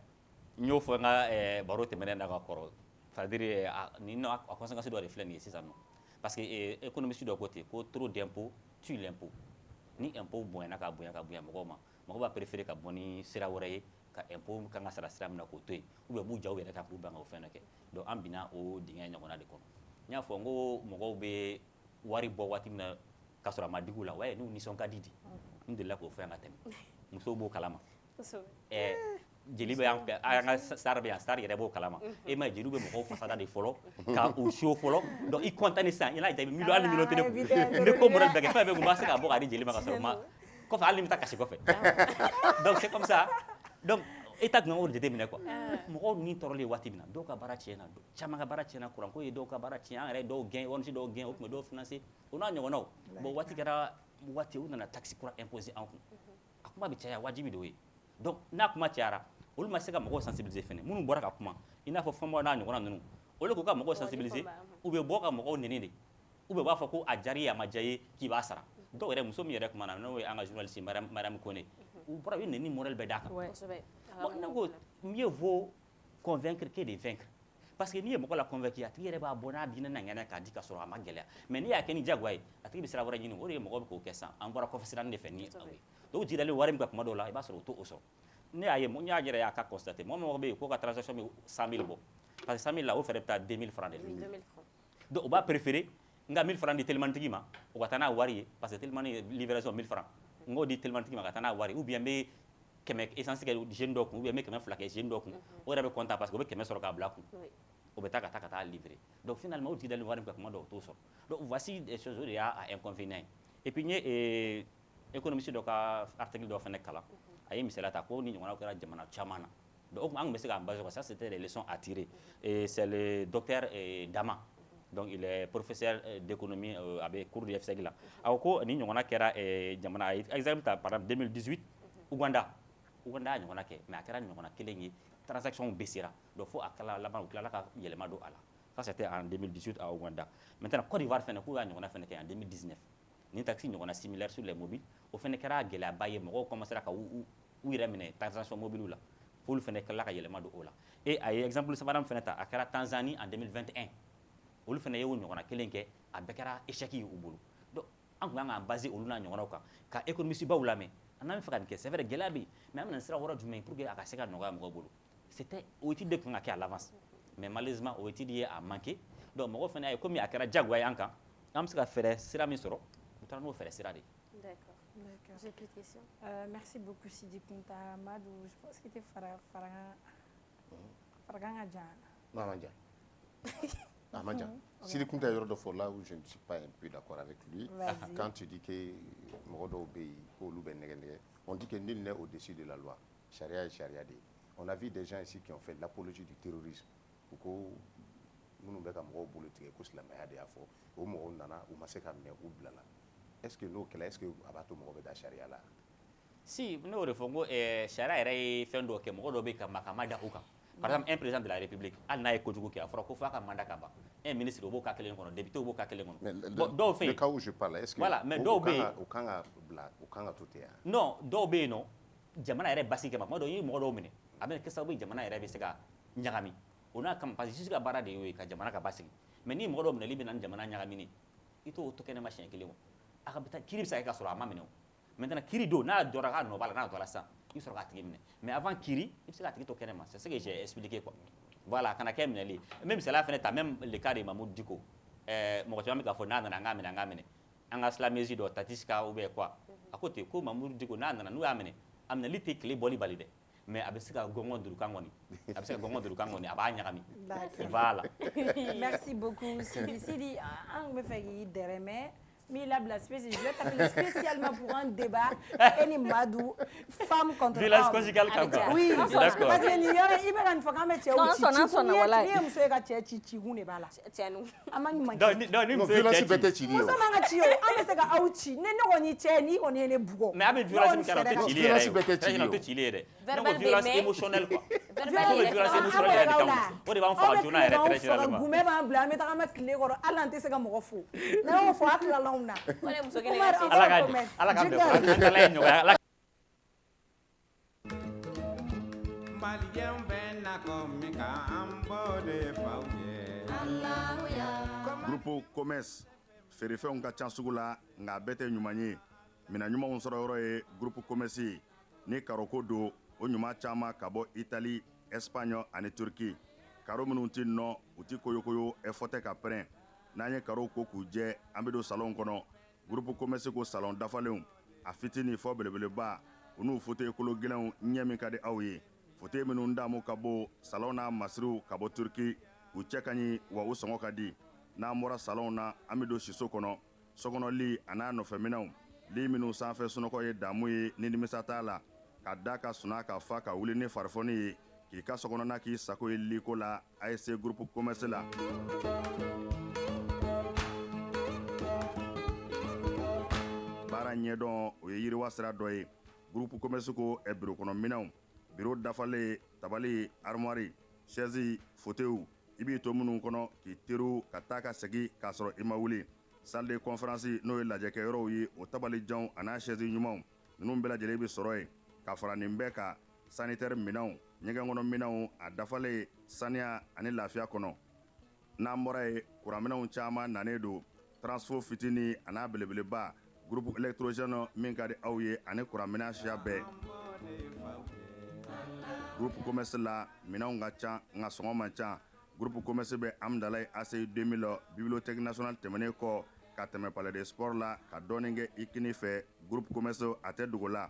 n y'o fɔ n ka baro tɛmɛnen na ka kɔrɔ c'est à dire nin a conséquence dɔ de filɛ nin ye sisan nɔ parce que économiste de côté ko trop d'impôts tue l'impôt ni impôt bonya ka bonya mɔgɔ b'a préférer ka bɔ ni sira wɛrɛ ye ka impôt kan ka sara sira min na k'o to yen ou bien b'u jaw yɛrɛ kan k'u ban ka o fɛn dɔ kɛ donc an binna o dingɛ ɲɔgɔnna de kɔnɔ n y'a fɔ n ko mɔgɔw bɛ wari bɔ waati min na k'a sɔrɔ a ma digi u la ouais n'u nisɔn ka di n delila k'o fɛn ka tɛmɛ musow b'o kalama jeli bɛ yan fɛ an ka star bɛ yan star yɛrɛ b'o kalama e ma jeliw bɛ mɔgɔw fasada de fɔlɔ ka u show fɔlɔ donc i content sisan i n'a jaabi miliyɔn hali miliyɔn tɛ ne kun ne ko modèle bɛɛ kɛ fɛn bɛɛ kun b'a se ka bɔ k'a di jeli ma ka sɔrɔ ma kɔfɛ hali ni bɛ taa kasi kɔfɛ donc c'est comme ça donc e ta tun ka o jateminɛ quoi mɔgɔw ni tɔɔrɔlen waati min na dɔw ka baara tiɲɛna caman ka baara tiɲɛna kuran ko ye dɔw ka baara tiɲɛ an yɛrɛ dɔw gɛn ONG dɔw gɛn o tun bɛ dɔw financer o n'a ɲɔgɔnnaw bon waati kɛra waati u nana taxe kura imposer an kun a kuma bɛ caya wajibi de y'o ye donc n'a kuma cayara olu ma se ka mɔgɔw sensibiliser fɛnɛ minnu bɔra ka kuma i n'a fɔ fɛnbaw n'a ɲɔgɔnna ninnu olu k'u ka mɔgɔw sensibiliser u bɛ bɔ ka mɔgɔw nɛni de u bɛ b'a fɔ ko a diyara i ye a ma diya i ye k'i b'a sara dɔw yɛrɛ muso min yɛrɛ kuma na n'o ye an ka journaliste Mariam Kone u bɔra u ye nɛni modèle bɛɛ d'a kan bon ne ko mieux vaut convaincre que de vaincre parce que n'i ye mɔgɔ la convaincre a tigi yɛrɛ b'a bɔ n'a diinɛ na ŋɛnɛ k'a di ka sɔrɔ a ma gɛlɛya mais n'i y'a kɛ ni diyagoya ye a tigi bɛ sira wɛrɛ ɲini o de ye mɔgɔw bɛ k'o kɛ sisan an bɔra kɔfɛ siranin de fɛ ni aw ye donc u jidalen wari min ka kuma dɔw la i b'a sɔrɔ o t'o sɔrɔ ne y'a ye n y'a yɛrɛ y'a ka constater mɔgɔ mɔgɔ bɛ yen k'o ka transaction bɛ 100 000 bɔ parce que 100 000 la o fɛnɛ bɛ taa 2 000 francs de la donc o b'a préférer n ka 1000 francs di telimannitigi ma o ka taa n'a wari ye parce que telimani livraison 1000 francs n k'o di telimannitigi ma ka taa n'a wari ou bien n bɛ kɛmɛ essence kɛ jeune dɔ kun ou bien n bɛ kɛmɛ 2 kɛ jeune dɔ kun o yɛrɛ bɛ content parce que o bɛ kɛmɛ sɔrɔ k'a bila kun o bɛ taa ka taa livrer donc finalement o tigi dalen wari min ka kuma dɔw o t'o sɔrɔ donc voici des choses o de y'a inconvénient et puis n ye économiste dɔ ka article dɔ fɛnɛ kalan a ye misaliya ta ko ni ɲɔgɔnnaw kɛra jamana caman na donc an tun bɛ se k'an baser ça c'était les leçons à tirer et c'est le docteur Dama donc il est professeur d'économie a bɛ cours de FSEG la a ko ko ni ɲɔgɔnna kɛra jamana a ye exemple ta par exemple 2018 Uganda y'a ɲɔgɔnna kɛ mais a kɛra ɲɔgɔnna kelen ye transaction baissera donc fo a kala laban u tilala ka yɛlɛma don a la ça c'était en 2018 à Ouganda maintenant Côte d'Ivoire fɛnɛ k'u y'a ɲɔgɔnna fɛnɛ kɛ en 2019 ni taxi ɲɔgɔnna similaire sur les mobiles o fɛnɛ kɛra gɛlɛyaba ye mɔgɔw commencera ka u yɛrɛ minɛ transaction mobile la f'olu fɛnɛ tilala ka yɛlɛma don o la et a ye exemple sabanan fɛnɛ ta a kɛra Tanzanie en 2021 olu fɛnɛ ye o ɲɔgɔnna kelen kɛ a bɛɛ kɛra échec ye u bolo donc an kun kan k'an baser olu n'a ɲɔgɔnnaw kan ka économiste baw lamɛn an bɛ fɛ ka nin kɛ c'est vrai gɛlɛya bɛ yen mais an bɛna sira wɛrɛ jumɛn pour que a ka se ka nɔgɔya mɔgɔw bolo c'était o étude de kun ka kɛ à l'avance mais malheureusement o étude ye a manqué donc mɔgɔw fɛnɛ y'a ye komi a kɛra diyagoya ye an kan an bɛ se ka fɛɛrɛ sira min sɔrɔ u taara n'o fɛɛrɛ sira de ye. D'accord. J'ai plus de questions. Merci beaucoup Sidi Kunta Amadou. Je pense que c'était Faraganga Djan. Non, Amadjan. Sidi Kunta yɔrɔ dɔ fɔ là où je ne suis pas un peu d'accord avec lui. Quand tu dis que mɔgɔ dɔw bɛ yen k'olu bɛ nɛgɛ-nɛgɛ, on dit que nul n'est au-dessus de la loi. Charia est charia de. On a vu des gens ici qui ont fait l'apologie du terrorisme. Pour que minnu bɛ ka mɔgɔw bolo tigɛ ko silamɛya de y'a fɔ o mɔgɔw nana u ma se ka minɛ u bila la. Est-ce que n'o kɛla est-ce que a b'a to mɔgɔ bɛ da charia la? Si ne y'o de fɔ n ko charia yɛrɛ ye fɛn dɔ kɛ mɔgɔ dɔ bɛ yen ka ma da u kan. Par exemple un président de la République hali n'a ye kojugu kɛ a fɔra ko f'a ka mandat ka ban un ministre o b'o cas kelen kɔnɔ député o b'o cas kelen kɔnɔ bon dɔw fɛ yen le cas où je parle est-ce que voilà mais dɔw bɛ yen o kan ka bila o kan ka to ten non dɔw bɛ yen nɔ jamana yɛrɛ basigi kama tuma dɔw i ye mɔgɔ dɔw minɛ a bɛ kɛ sababu ye jamana yɛrɛ bɛ se ka ɲagami o n'a kama parce que juge ka baara de y'o ye ka jamana ka basigi mais ni mɔgɔ dɔw minɛli bɛ na ni jamana ɲagamini i t'o to kɛnɛma siɲɛ kelen o a ka taa kiiri bɛ se ka kɛ ka sɔrɔ a ma minɛ o maintenant kiiri don n'a jɔra k'a nɔ b'a la n'a jɔra sisan i bɛ sɔrɔ k'a tigi minɛ mais avant kiiri i bɛ se k'a tigi to kɛnɛma c'est ce que j'ai expliqué quoi. Voilà, kana kɛ minɛli même cela fɛnɛ ta même le cas de Mamoudou Diko mɔgɔ caman bɛ k'a fɔ n'a nana an k'a minɛ an ka silamɛzi dɔ Tatisca ou bien quoi a ko ten ko Mamoudou Diko n'a nana n'u y'a minɛ a minɛli tɛ tile bɔli bali dɛ mais a bɛ se ka gɔngɔn durukan kɔni a b'a ɲagami voilà. Merci beaucoup Sidi an bɛ fɛ k'i dɛrɛmɛ mais il a la spéciale. Je vais t'appeler spécialement pour un débat. Eni Madou, femme contre homme. Village conjugal comme ça. Oui, d'accord. Parce que il y a une fois quand même tu es au chichi. Non, voilà. Il y a une fois que tu es chichi, vous ne pas là. Tiens nous. Non, violence bête chichi. Vous savez que tu es, on est que auchi. Ne on y tient ni on est ne bugo. Mais avec violence qui a été chili. Violence bête chichi. Non, violence émotionnelle quoi. Violence émotionnelle on va en faire journée très généralement. Vous même en blanc, mais dans ma clé or alante se ka mo fo. Na on faut akla la ona. Ala ka bɛ ala ye ɲɔgɔnya ala Malien bɛ na ko mi ka an bɔ de faw ye. Groupe groupe commerce feerefɛnw ka ca sugu la nka a bɛɛ tɛ ɲuman ye mina ɲumanw sɔrɔ yɔrɔ ye groupe commerce ye ni karoko don o ɲuman caman ka bɔ itali espagne ani turki karo minnu ti nɔ u ti koyokoyo fɔ tɛ ka pɛrɛn n'an ye karow ko k'u jɛ an bɛ don salon kɔnɔ groupe commerce ko salon dafalenw a fitini fɔ belebeleba u n'u fauteuil kolo gɛlɛnw ɲɛ min ka di aw ye fauteuil minnu damu ka bɔ salon n'a masiriw ka bɔ turki u cɛ ka ɲi wa u sɔngɔ ka di n'an bɔra salon na an bɛ don siso kɔnɔ sokɔnɔ li a n'a nɔfɛminɛw li minnu sanfɛ sunɔgɔ ye damu ye ni nimisa t'a la ka da ka suna ka fa ka wuli ni farifoni ye k'i ka sokɔnɔna k'i sago ye liko la ASC groupe commerce la baara ɲɛdɔn o ye yiriwa sira dɔ ye groupe commerce ko biro kɔnɔ minɛnw biro dafalen tabali armoire chaise fauteuil i b'i to minnu kɔnɔ k'i teriw ka taa ka segin k'a sɔrɔ i ma wuli salle de conférence n'o ye lajɛkɛyɔrɔw ye o tabalijanw a n'a chaise ɲumanw ninnu bɛɛ lajɛlen bɛ sɔrɔ yen ka fara nin bɛɛ kan sanitaire minɛnw ɲɛgɛn kɔnɔ minɛnw a dafalen saniya ani lafiya kɔnɔ n'an bɔra ye kuranminɛnw caman nanen don transfo fitini a n'a belebeleba groupe électrogène min ka di aw ye ani kuranminɛn siya bɛɛ groupe commerce la minɛnw ka ca nka sɔngɔ man ca groupe commerce bɛ amdalayi ACI 2000 bibliothèque nationale tɛmɛnen kɔ ka tɛmɛ palais des sports la ka dɔɔnin kɛ i kini fɛ groupe commerce a tɛ dogo la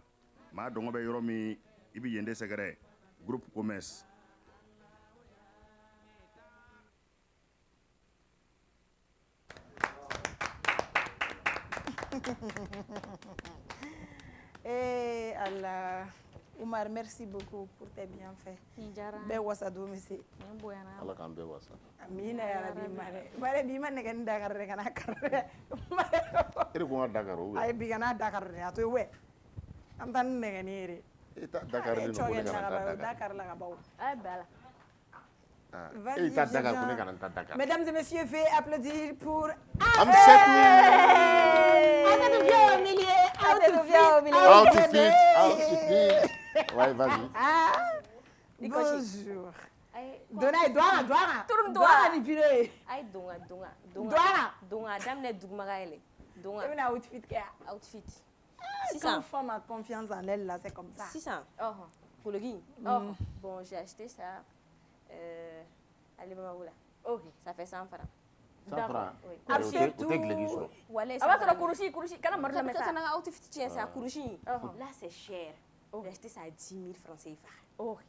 maa dɔngɔ bɛ yɔrɔ min i bɛ yen de sɛgɛrɛ groupe commerce Eh Allah, Oumar, merci beaucoup pour tes bienfaits. Bɛɛ wasa don bɛ se. Ala k'an bɛɛ wasa. Amina ya Rabbi Mare. Mare bi ma nɛgɛ ni Dakar de kana kar dɛ. E de ko n ka Dakar o. Ayi bi kana Dakar de a to ye wɛ. An taa ni nɛgɛ ni ye de. E ta Dakar de ko ne kana taa Dakar. Dakar la ka baw. Ayi bala. E ta Dakar ko ne kana taa Dakar. Mesdames et messieurs, faites applaudir pour Amsetou. Amsetou vient au milieu. Amsetou vient au milieu. Outfit. Ouais, vas-y. Bonjour. Dona Douara. Tourne Douara ni pire. Ay donga. Donga damne dugmaga ele. Donga. Et un outfit qui outfit. Quand femme a confiance en elle là, c'est comme ça. 600. Pour le gui. Bon, j'ai acheté ça allez maman là. OK, ça fait 100 francs. 100 francs. Oui. Après tout. Voilà, ça va kurushi kana marla meta. Kana outfit tiens ça kurushi. Là c'est cher. J'ai acheté ça à 10 000 francs CFA. OK.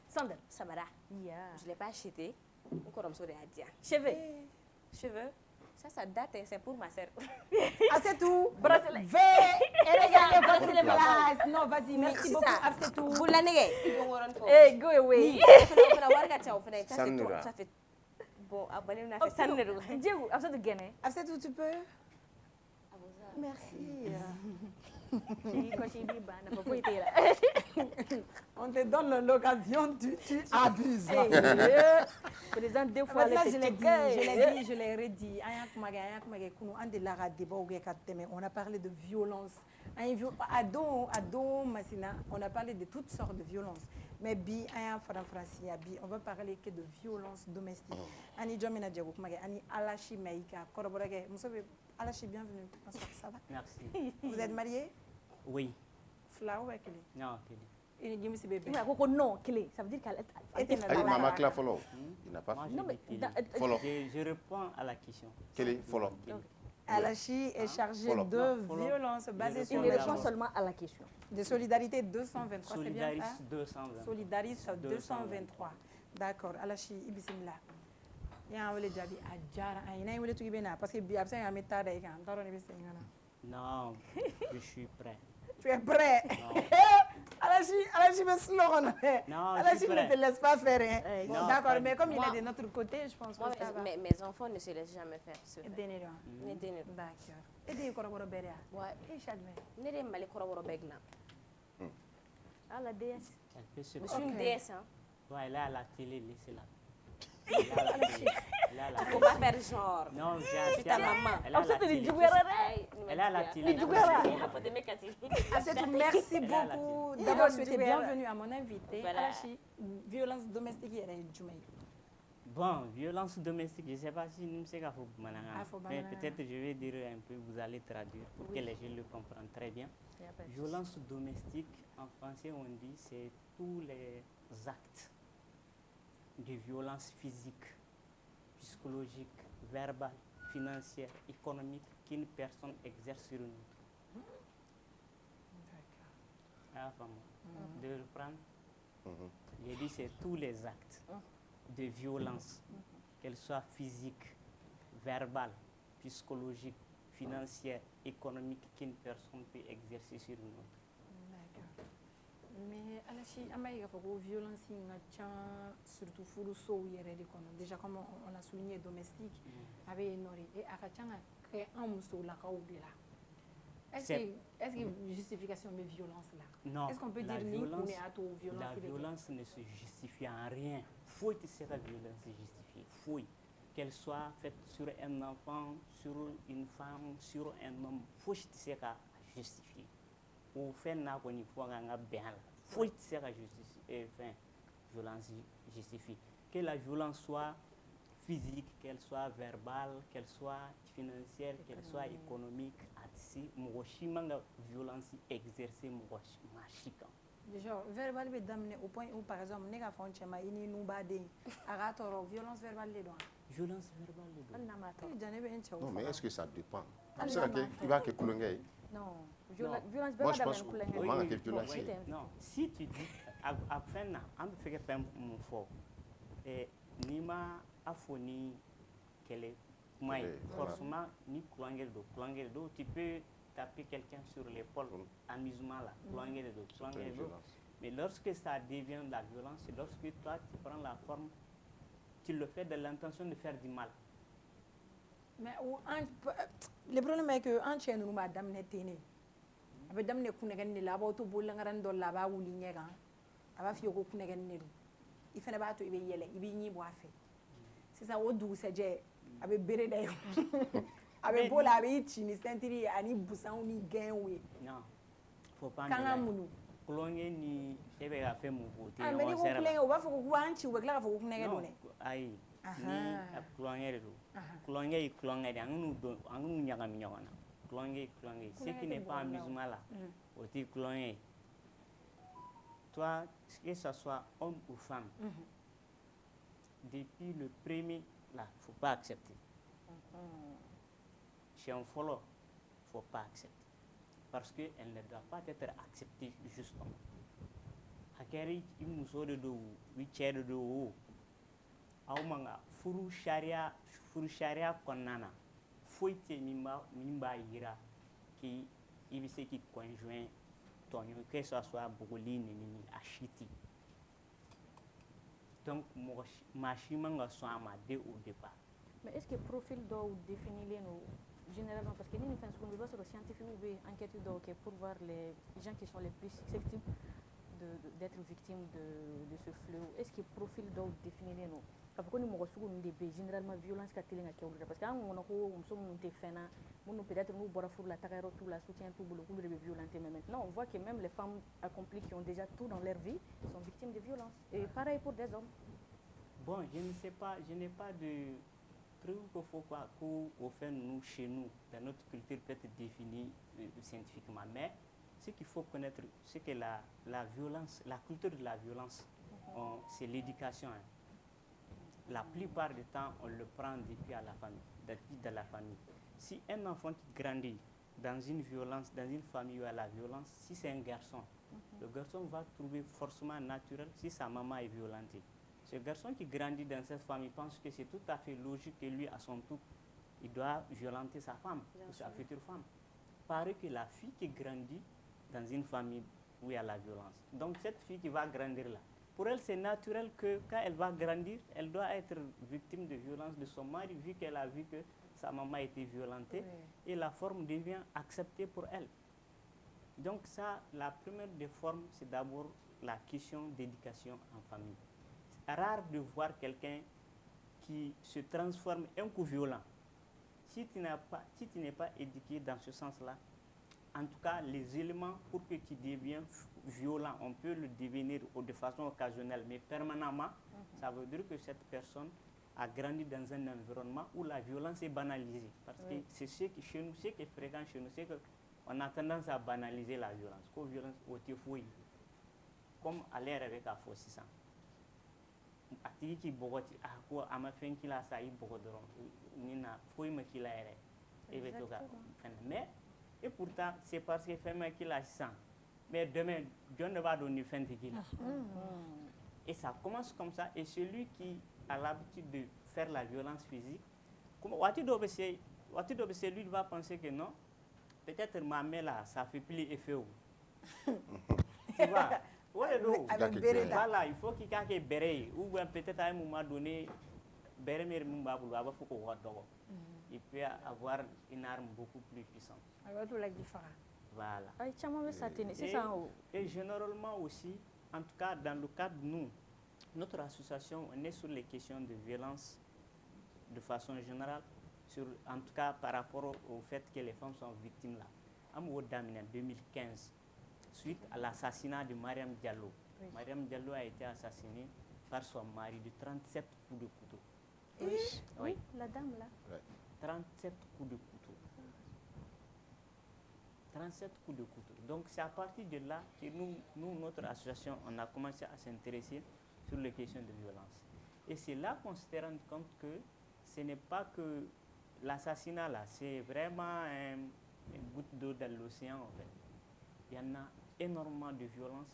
Sandal. Samara. Yeah. Je l'ai pas acheté. Encore comme ça de Adia. Cheveux. Ça date, c'est pour ma sœur. Ah, c'est tout. Bracelet. Regardez les places. Non, vas-y, merci beaucoup. Ah, c'est tout. Vous la négez. Hey, go away. Ça fait bon, abonné on a fait ça nero. Diego, absolument gagné. Ah, c'est tout, tu peux. Merci. On te donne l'occasion, tu abuses. Président, deux fois, je l'ai redit. On a parlé de violence. On a parlé de toutes sortes de violences. Mais on va parler que de violence domestique. Ani Jomina Diago, Ani Alashi Maïka, Koroborage. Alashi, bienvenue. Ça va? Merci. Vous êtes marié? Oui. Fla ou Kili? Non, Kili. Il dit que bébé. Non, Kili. Ça veut dire qu'elle est. Maman Cla follow. Il n'a pas fait. Non, mais je réponds à la question. Kili, follow. Alashi est chargé de violence basée sur il répond seulement à la question. De solidarité 223, c'est bien ça? 223. Solidaris 223. D'accord. Alashi, Ibissimila. Il y a un peu de jabi à Jara. Il y a un peu de tubina parce que bien sûr il y a un métal avec un tarot Non, je suis prêt. Tu es prêt? Alashi me slogan. Non, Alashi ne te laisse pas faire. D'accord, mais comme il est de notre côté, je pense que ça va. Mes enfants ne se laissent jamais faire. D'accord. Et des coroboro beria. Ouais. Et Chadme. Ne dem mal coroboro begna. Ah la déesse. Je suis une déesse hein. Ouais, elle est à la télé, laissez-la. Il ne faut pas faire genre. Non, j'ai ta maman. Elle est à la télé. Merci beaucoup d'avoir souhaité bienvenue à mon invité. Alashi, violence domestique, elle est Djoumaï. Bon, violence domestique, je ne sais pas si nous sommes mais peut-être je vais dire un peu, vous allez traduire pour que les gens le comprennent très bien. Violence domestique, en français on dit, c'est tous les actes de violence physique, psychologique, verbale, financière, économique qu'une personne exerce sur une autre. D'accord. De reprendre. J'ai dit c'est tous les actes de violence, qu'elles soient physiques, verbales, psychologiques, financières, économiques qu'une personne peut exercer sur une autre. D'accord. Mais Alachi, violence surtout déjà comme on a souligné domestique avec Nori et Akachanga créé un mousseau là. Est-ce qu'il y a une justification de violence là? Non. Est-ce qu'on peut dire violence, violence? La violence ne se justifie en rien. Faut que cette violence se justifie. Faut qu'elle soit faite sur un enfant, sur une femme, sur un homme. Faut que c'est justifier. Ou faire n'importe quoi bien. Faut que c'est justifier. Enfin, violence justifie. Que la violence soit physique, qu'elle soit verbale, qu'elle soit financière, qu'elle soit économique, si la violence exercée, déjà, verbal est d'amener au point où, par exemple, nous avons fait un violence verbale. Violence verbale. Non, mais est-ce que ça dépend? Non, violence verbale. Moi, je pense que non, si tu dis, après, on peut faire un fort. Et Nima a fourni qu'elle est. Forcément, ni clonger tu peux taper quelqu'un sur l'épaule, amusement là, clonger le dos. Mais lorsque ça devient de la violence, c'est lorsque toi tu prends la forme, tu le fais de l'intention de faire du mal. Mais le problème est que en chien nous madame netene. Avec dame ne kunegen ni labo to bolangaran do laba wuli nyega. Aba fi ko kunegen ni. Il fait ba to ibe yele, ibe nyi bo afe. C'est ça au dou c'est avec béré d'ailleurs. Avec beau la avec chini sentiri ani busan ni gain oui. Non. Faut pas kanga munu. Clonger ni ebe a fait mon vote. Ah mais ni ko clonger o ba fo ko anchi o kla fo ko nege do ne. Ai. Ni clonger do. Clonger angunu nyaga mi nyona. Clonger. Ce qui n'est pas amusement là. O ti clonger. Toi, que ce soit homme ou femme. Depuis le premier là, il ne faut pas accepter. Chez un follow, il ne faut pas accepter. Parce qu'elle ne doit pas être acceptée justement. Hakeri, il nous a dit que de haut. Aumanga, furu sharia konana. Foite mimba ira qui il sait qui conjoint ton que ce soit Bogoline ni Achiti. Donc, machimanga sont amadés au départ. Mais est-ce que le profil doit définir généralement, parce que nous faisons ce qu'on veut sur le scientifique ou enquête pour voir les gens qui sont les plus susceptibles d'être victimes de ce fléau. Est-ce que le profil doit définir nous? Parce que nous avons généralement violence parce que nous avons peut-être nous la tout la soutien tout beaucoup de violence, mais maintenant on voit que même les femmes accomplies qui ont déjà tout dans leur vie sont victimes de violence. Et pareil pour des hommes. Bon, je ne sais pas, je n'ai pas de truc qu'au fait nous chez nous dans notre culture peut être définie scientifiquement, mais ce qu'il faut connaître, c'est que la violence, la culture de la violence, c'est l'éducation. Hein. La plupart du temps, on le prend depuis dans la famille. Si un enfant qui grandit dans une violence, dans une famille où il y a la violence, si c'est un garçon, le garçon va trouver forcément naturel si sa maman est violentée. Ce garçon qui grandit dans cette famille pense que c'est tout à fait logique que lui, à son tour, il doit violenter sa femme, ou sa future femme. Pareil que la fille qui grandit dans une famille où il y a la violence. Donc cette fille qui va grandir là, pour elle, c'est naturel que quand elle va grandir, elle doit être victime de violence de son mari, vu qu'elle a vu que sa maman a été violentée, et la forme devient acceptée pour elle. Donc ça, la première des formes, c'est d'abord la question d'éducation en famille. C'est rare de voir quelqu'un qui se transforme un coup violent. Si tu n'es pas éduqué dans ce sens-là, en tout cas, les éléments pour que tu deviennes violent, on peut le devenir de façon occasionnelle, mais permanemment, ça veut dire que cette personne a grandi dans un environnement où la violence est banalisée. Parce que c'est ce qui est fréquent chez nous, c'est qu'on a tendance à banaliser la violence. Ko violence ote foyi. Comme à l'air avec la force. A tigi ki bogoti ko ama fen kila sa i bogodoron ni na foyi ma kila ere e be to ka mais et pourtant c'est parce que fen ma kila sisan mais demain John ne va donner fen kila et ça commence comme ça et celui qui a l'habitude de faire la violence physique comme wati do be se lui va penser que non peut-être ma mère là ça fait plus effet tu vois. Voilà, il faut qu'il y ait des ou peut-être à un moment donné, il peut avoir une arme beaucoup plus puissante. Voilà. Et généralement aussi, en tout cas dans le cadre de nous, notre association, on est sur les questions de violence de façon générale, en tout cas par rapport au fait que les femmes sont victimes là. En 2015. Suite à l'assassinat de Mariam Diallo. Oui. Mariam Diallo a été assassinée par son mari de 37 coups de couteau. Oui, la dame là. Ouais. 37 coups de couteau. 37 coups de couteau. Donc c'est à partir de là que nous, notre association, on a commencé à s'intéresser sur les questions de violence. Et c'est là qu'on s'est rendu compte que ce n'est pas que l'assassinat là, c'est vraiment une goutte d'eau dans l'océan en fait. Il y en a énormément de violence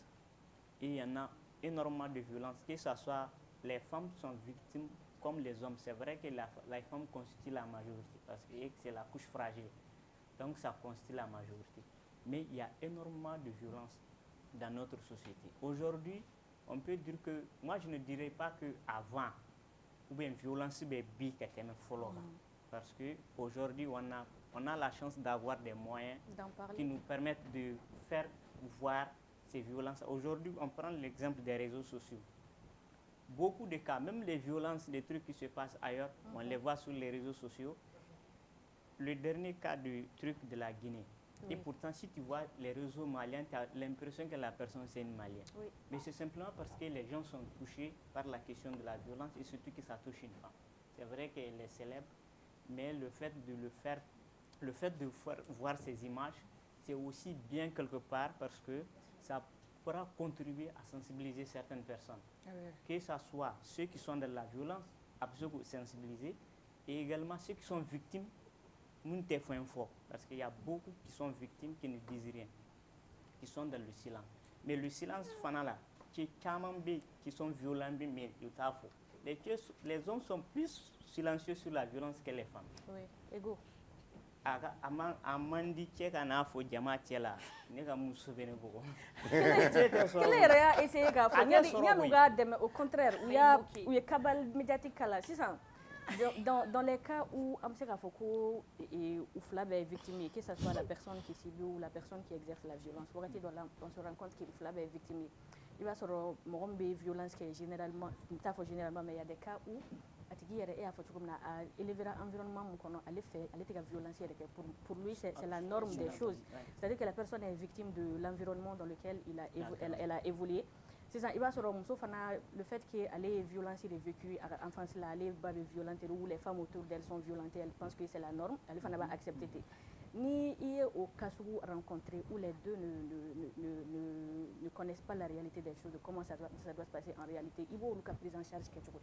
et il y en a énormément de violence, que ce soit les femmes sont victimes comme les hommes. C'est vrai que la femme constitue la majorité parce que c'est la couche fragile, donc ça constitue la majorité. Mais il y a énormément de violence dans notre société. Aujourd'hui, on peut dire que, moi je ne dirais pas qu'avant, ou bien violence est bi parce qu'aujourd'hui on a la chance d'avoir des moyens qui nous permettent de faire voir ces violences. Aujourd'hui, on prend l'exemple des réseaux sociaux. Beaucoup de cas, même les violences, les trucs qui se passent ailleurs, on les voit sur les réseaux sociaux. Le dernier cas du truc de la Guinée. Oui. Et pourtant, si tu vois les réseaux maliens, tu as l'impression que la personne c'est une malienne. Oui. Mais c'est simplement parce que les gens sont touchés par la question de la violence et surtout que ça touche une femme. C'est vrai qu'elle est célèbre, mais le fait de le faire, le fait de voir ces images, c'est aussi bien quelque part parce que ça pourra contribuer à sensibiliser certaines personnes. Que ce soit ceux qui sont dans la violence, absolument sensibiliser, et également ceux qui sont victimes, nous témoignons fort. Parce qu'il y a beaucoup qui sont victimes qui ne disent rien, qui sont dans le silence. Mais le silence, qui sont violents, mais les hommes sont plus silencieux sur la violence que les femmes. Oui, égaux. Amandi Tcheka n'a fo Jama Tchela, n'est-ce pas Quel est essayé à faire? Au contraire, il y a une cabale médiatique là. C'est ça. Dans les cas où Amseka Foko et Oufla est victime, que ce soit la personne qui subit ou la personne qui exerce la violence, on se rend compte qu'Oufla est victime. Il va se rendre violence qui est généralement, mais il y a des cas où à élever l'environnement, elle violence. Pour lui, c'est la norme des choses. C'est-à-dire que la personne est victime de l'environnement dans lequel elle a évolué. C'est ça, il va se rendre le fait qu'elle est violence, il est vécu en France, elle est violente, où les femmes autour d'elle sont violentes, elle pense que c'est la norme, elle va accepter. Ni au cas où rencontré où les deux ne connaissent pas la réalité des choses, de comment ça doit se passer en réalité, il faut une prise en charge quelque chose.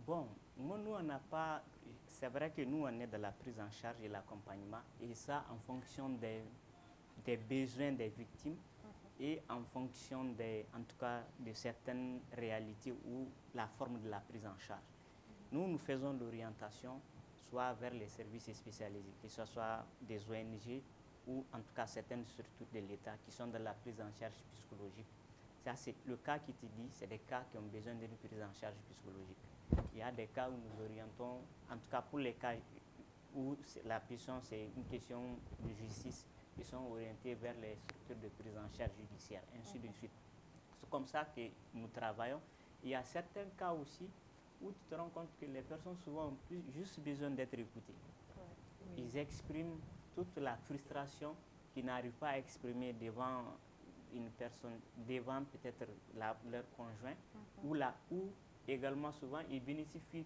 Bon, nous on n'a pas, c'est vrai que nous on est dans la prise en charge et l'accompagnement, et ça en fonction des besoins des victimes et en fonction en tout cas de certaines réalités ou la forme de la prise en charge. Nous faisons l'orientation soit vers les services spécialisés, que ce soit des ONG ou en tout cas certaines structures de l'État qui sont dans la prise en charge psychologique. Ça, c'est le cas qui te dit, c'est des cas qui ont besoin d'une prise en charge psychologique. Il y a des cas où nous orientons, en tout cas pour les cas où la prison c'est une question de justice, qui sont orientés vers les structures de prise en charge judiciaire, ainsi de suite. C'est comme ça que nous travaillons. Il y a certains cas aussi où tu te rends compte que les personnes souvent ont juste besoin d'être écoutées. Ils expriment toute la frustration qu'ils n'arrivent pas à exprimer devant une personne, devant peut-être leur conjoint, ou également souvent ils bénéficient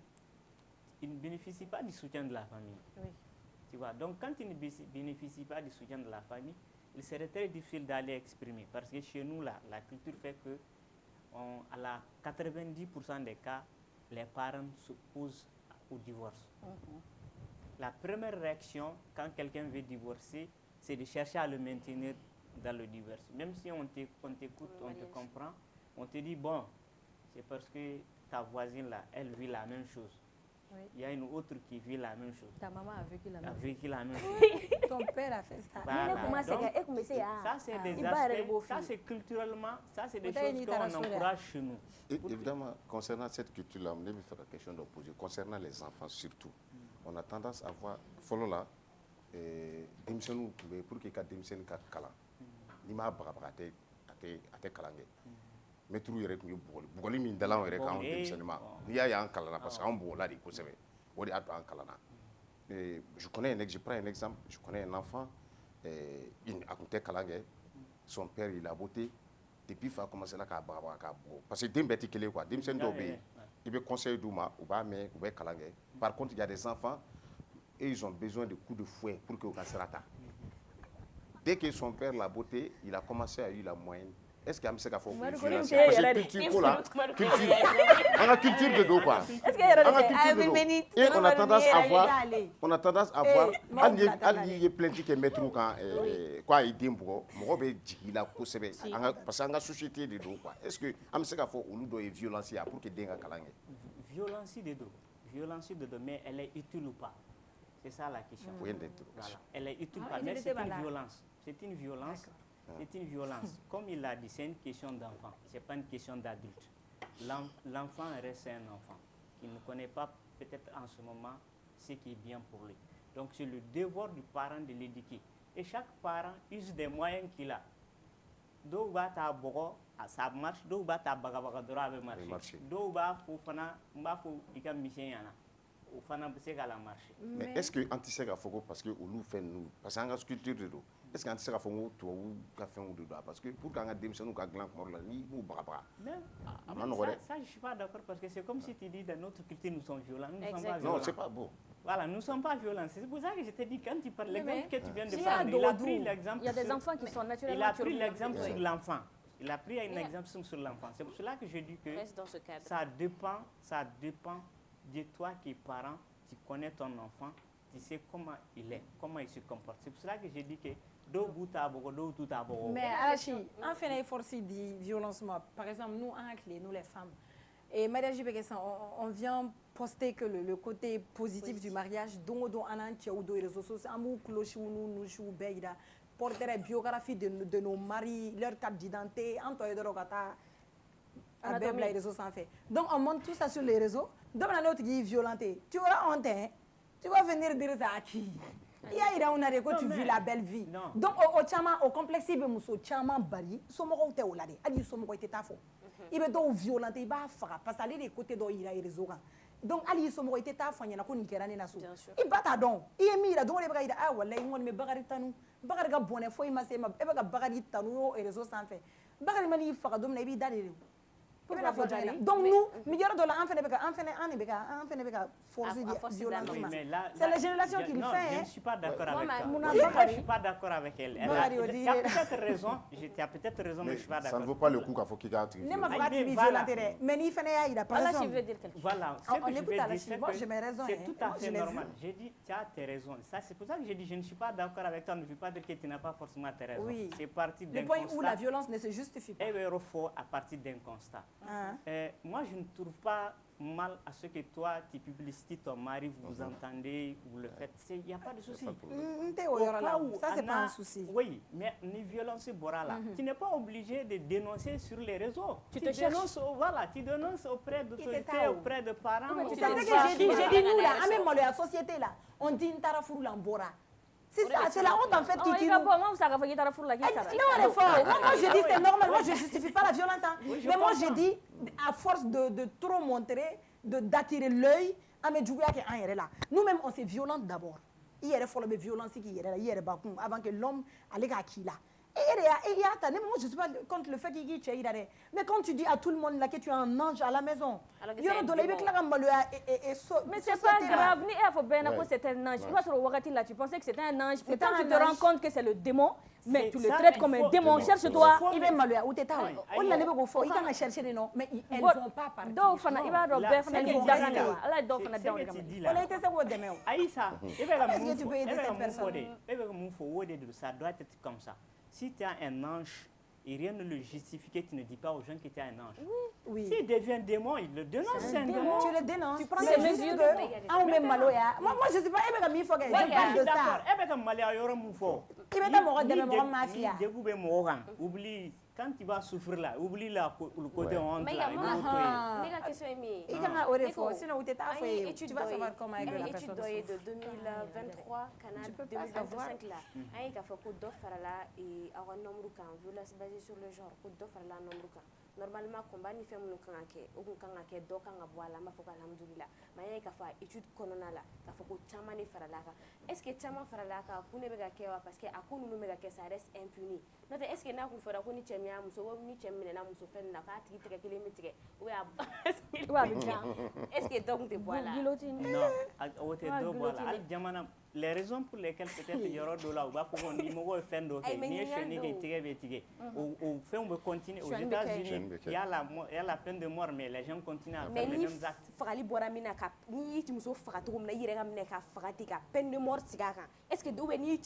il ne bénéficie pas du soutien de la famille. Oui. Tu vois, donc quand il ne bénéficie pas du soutien de la famille, il serait très difficile d'aller exprimer. Parce que chez nous, là, la culture fait que, à la 90% des cas, les parents s'opposent au divorce. La première réaction, quand quelqu'un veut divorcer, c'est de chercher à le maintenir dans le divorce. Même si on t'écoute, on te comprend, on te dit, bon, c'est parce que ta voisine, là, elle vit la même chose. Oui. Il y a une autre qui vit la même chose. Ta maman a vécu la même chose. Ton père a fait ça. Voilà. Donc, ça, c'est des aspects, ça, c'est culturellement, ça, c'est des choses qu'on encourage chez nous. Et, évidemment, concernant cette culture-là, on devait faire la question d'opposer. Concernant les enfants surtout, on a tendance à voir, follow là, démissionner pour qu'il y ait démissionner kala. Ni ma brabate ate kalange. Mais tout yɛrɛ tun ye bugɔli min dalan yɛrɛ k'anw denmisɛnninma n'i y'a y'an kalanna parce que anw bugɔla de kosɛbɛ o de y'a to an kalanna. Je prends un exemple, je connais un enfant, a tun tɛ kalan kɛ, son père il a voté, depuis fa commencé la k'a bagabaga k'a bugɔ parce que den bɛɛ tɛ kelen ye quoi, denmisɛnnin dɔw bɛ yen i bɛ conseil d'u ma u b'a mɛn u bɛ kalan kɛ. Par contre il y a des enfants et ils ont besoin de coups de fouet pour que u ka sira ta. Dès que son père l'a voté, il a commencé à eu la moyenne. Est-ce qu'il y a un peu de culture là, culture de dos quoi. Et on a tendance à voir, allié plein de mettre quand quoi il dit pour moi la parce que la société de dos quoi. Est-ce que am se ka fo olu do violence ya pour que denga kalange. Violence de dos, mais elle est utile ou pas? C'est ça la question. Voilà. Elle est utile ou pas, mais c'est une violence. C'est une violence. C'est une violence. Comme il l'a dit, c'est une question d'enfant. Ce n'est pas une question d'adulte. L'enfant reste un enfant. Il ne connaît pas peut-être en ce moment ce qui est bien pour lui. Donc c'est le devoir du parent de l'éduquer. Et chaque parent use des moyens qu'il a. D'où va ta bogo, ça marche. D'où va ta bagabaga droit avec marcher. D'où va fana mbafo ika misiyana. Ou fana c'est qu'à la marche. Mais est-ce que anti-sega fogo parce que nous fait nous parce que en culture de dos. Est-ce que anti-sega fogo toi ou café ou de dos parce que pour quand on a démission nous quand gland mort là ni ou baba. Ça je suis pas d'accord parce que c'est comme si tu dis dans notre culture nous sommes violents. Nous sommes pas violents. Non, c'est pas beau. Voilà, nous ne sommes pas violents. C'est pour ça que je te dis quand tu parles l'exemple que tu viens de prendre, il a pris l'exemple. Il y a des enfants qui sont naturellement. Il a pris l'exemple sur l'enfant. Il a pris un exemple sur l'enfant. C'est pour cela que je dis que ça dépend de toi qui es parent. Tu connais ton enfant, tu sais comment il est, comment il se comporte. C'est pour cela que j'ai dit que mais Arachi, on fait une force de violence. Par exemple, nous, nous les femmes, et Maria Jibekessan, on vient poster que le côté positif du mariage, dont on a un tiers ou deux réseaux sociaux, nous porter la biographie de nos maris, leur carte d'identité, les réseaux sans fait. Donc on monte tout ça sur les réseaux. Donc on a qui est violenté. Tu auras honte, hein? Tu vas venir dire ça à qui? Il y a une année que tu vis la belle vie. Non. Donc au complexe il muso chama bari, somo te olade. Ali somo ko était tafo. Il be do violenté, il va faire parce que les côtés do il a les réseaux. Donc ali somo ko était tafo nyana ko nikerane na so. Il bata donc. Il est mis là donc les bras il ah wallahi mon me bagari tanu. Bagari ga bonne fo il ma se ma e ba bagari tanu et réseaux sans fait. Bagari mani fa do na bi dalé. Donc nous, milliards de dollars, on c'est la génération qui le fait. Je ne suis pas d'accord avec toi. Je ne suis pas d'accord avec elle. Tu as peut-être raison, mais je ne suis pas d'accord. Ça ne vaut pas le coup qu'il faut qu'il garde. Voilà, c'est tout à fait normal. J'ai dit, tu as tes raisons. C'est pour ça que j'ai dit, je ne suis pas d'accord avec toi. Ne veux pas dire que tu n'as pas forcément tes raisons. C'est parti d'un constat. Le point où la violence ne se justifie pas. À partir d'un constat. Moi, je ne trouve pas mal à ce que toi, tu publicites ton mari, vous entendez, vous le faites. Il n'y a pas de souci. Ça, c'est pas un souci. Oui, mais une violence morale, tu n'es pas obligé de dénoncer sur les réseaux. Tu dénonces, voilà, tu dénonces auprès d'autorités, auprès de parents. C'est ce que j'ai dit, nous, là, même dans la société, là, on dit une tarafou l'ambora. C'est ça, c'est la honte en fait qui nous... Non, moi je dis c'est normal, moi je ne justifie pas la violence. Mais moi je dis, à force de trop montrer, d'attirer l'œil, nous-mêmes on s'est violente d'abord. Il y a des violence qui est là, avant que l'homme allait à qui là. Moi, je ne suis pas contre le fait qu'il y ait. Mais quand tu dis à tout le monde là que tu es un ange à la maison, mais c'est pas grave. Ni il faut bien que c'est un ange. Là, tu pensais que c'était un ange. Quand tu te rends compte que c'est le démon, mais tu le traites comme un démon. Cherche-toi. Il va mal où tu es. On l'a pas fait. Il va chercher des noms, mais elles vont pas partir. Donc, il va robber. Aïssa, est-ce que tu peux aider cette personne? Ça doit être comme ça. Si tu as un ange et rien ne le justifie, tu ne dis pas aux gens que tu es un ange. Oui. S'il devient démon, il le dénonce. C'est un démon. Tu le dénonces. Tu prends des mesures. Moi, je ne sais pas. Je parle de ça. Oublie, quand tu vas souffrir là, oublie le côté honte. Mais il y a une question. Tu vas savoir comment aider la personne. De 2023, Canal 2025 là. Il y a fait d'offres là et un nombre de violence basée sur le genre, d'offres là nombre de normalement combat ni fait mon kanake ou kanake do kanga boala ma foka alhamdulillah mais il y a fait étude konona là ka foko chama ni faralaka est-ce que chama faralaka kune bega kewa parce que akunu no mega que ça reste impuni note est-ce que na ku fara ko ni chemia muso wo ni chemine na muso fen na ka tiki tike kilometre ou est-ce que donc de boala non ote do boala al jamana les raisons pour lesquelles peut-être yoro do là ou ba ko ni mo go fen do ke ni cheni ke tike be tike ou fait on veut continuer aux États-Unis. Il y a la peine de mort, mais les gens continuent à faire les mêmes actes. Peine de mort, est-ce que vous est-ce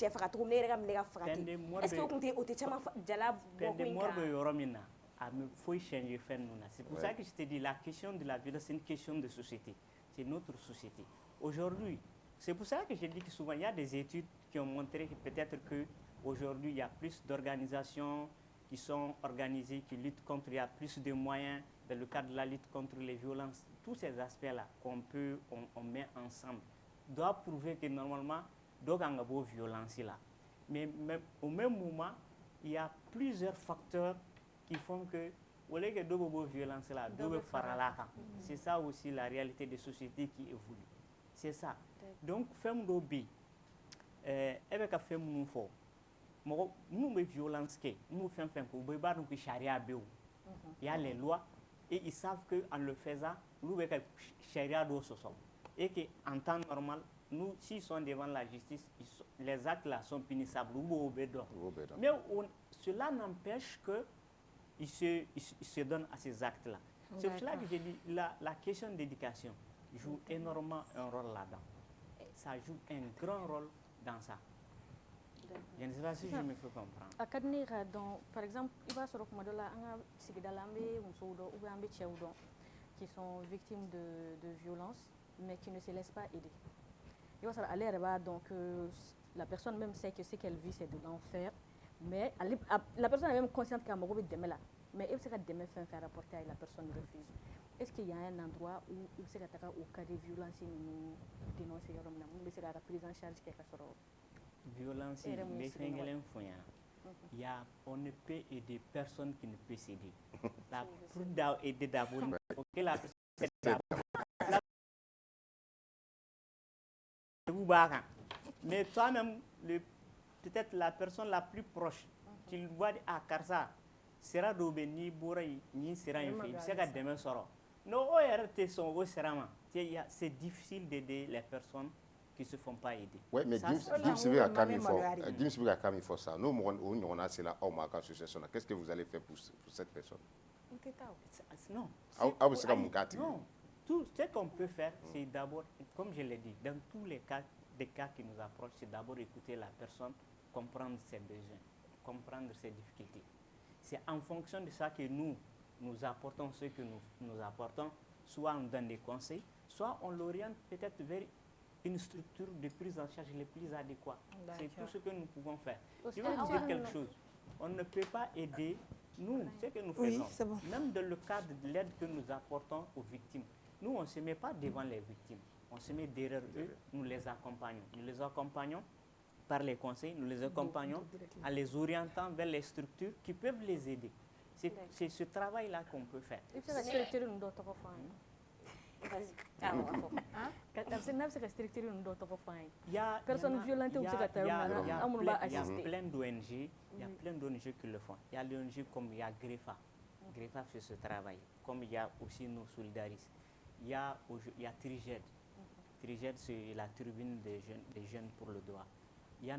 faut changer. C'est pour ça que je te dis la question de la violence, c'est une question de société. C'est notre société. Aujourd'hui, c'est pour ça que je dis que souvent il y a des études qui ont montré que peut-être qu'aujourd'hui il y a plus d'organisations qui sont organisés, qui luttent contre, il y a plus de moyens dans le cadre de la lutte contre les violences. Tous ces aspects-là qu'on met ensemble doivent prouver que normalement, il y a une violence là. Mais au même moment, il y a plusieurs facteurs qui font que violence là, c'est ça aussi la réalité des sociétés qui évoluent. C'est ça. Donc, femme d'obi, avec un femme moufo. Nous me violence nous faisons que charia il y a les lois et ils savent qu'en le faisant nous avons charia et qu'en temps normal nous s'ils sont devant la justice les actes là sont punissables mais cela n'empêche que ils se donnent à ces actes là. C'est pour cela que j'ai dit la question d'éducation joue énormément un rôle là-dedans. Ça joue un grand rôle dans ça. Je ne sais pas si je me fais comprendre. Par exemple, il va se recommander qui sont victimes de violences, mais qui ne se laissent pas aider. Il va aller donc la personne même sait que ce qu'elle vit c'est de l'enfer, mais la personne est même consciente qu'elle m'a là. Mais il sera demain faire rapporter et la personne refuse. Est-ce qu'il y a un endroit où il sera au cas de violence nous dénoncer il sera prise en charge quelque chose? Violence, on ne peut aider personne qui ne peut s'aider. Pour aider d'abord, la personne mais toi-même, peut-être la personne la plus proche, tu le vois à Karsa, sera d'obé ni bourré, ni sera un film, c'est qu'à demain sera. Non, c'est difficile d'aider les personnes qui ne se font pas aider. Oui, mais Dim faut ça. Nous, on a cela au Maroc association. Qu'est-ce que vous allez faire pour cette personne? Non. Non. Tout ce qu'on peut faire, c'est d'abord, comme je l'ai dit, dans tous les cas, des cas qui nous approchent, c'est d'abord écouter la personne, comprendre ses besoins, comprendre ses difficultés. C'est en fonction de ça que nous apportons ce que nous apportons, soit on donne des conseils, soit on l'oriente peut-être vers une structure de prise en charge les plus adéquate. C'est tout ce que nous pouvons faire. Je vais vous dire quelque chose. On ne peut pas aider, nous, ce que nous faisons, même dans le cadre de l'aide que nous apportons aux victimes. Nous, on ne se met pas devant les victimes. On se met derrière eux, nous les accompagnons. Nous les accompagnons par les conseils, nous les accompagnons en les orientant vers les structures qui peuvent les aider. C'est ce travail-là qu'on peut faire. Vas-y. Ah, on va faire. Personnes violentes ou il y a plein d'ONG, il y a plein d'ONG qui le font. Il y a l'ONG comme il y a Grefa. Grefa fait ce travail. Comme il y a aussi nos solidaristes. Il y a Triged. Triged, c'est la tribune des jeunes pour le droit. Il y a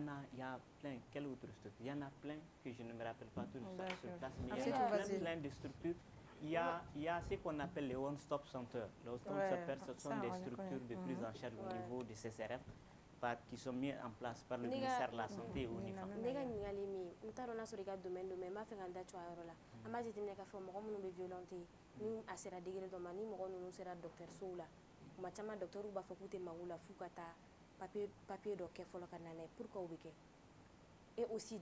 plein. Quelle autre structure? Il y en a plein que je ne me rappelle pas tout sur place. Mais il y a plein de structures. Il y a ce qu'on appelle les one-stop centers. Les one-stop centers, ce sont des structures de prise en charge au niveau de CCRF qui sont mises en place par le ministère de la Santé et UNIFAM. Et aussi,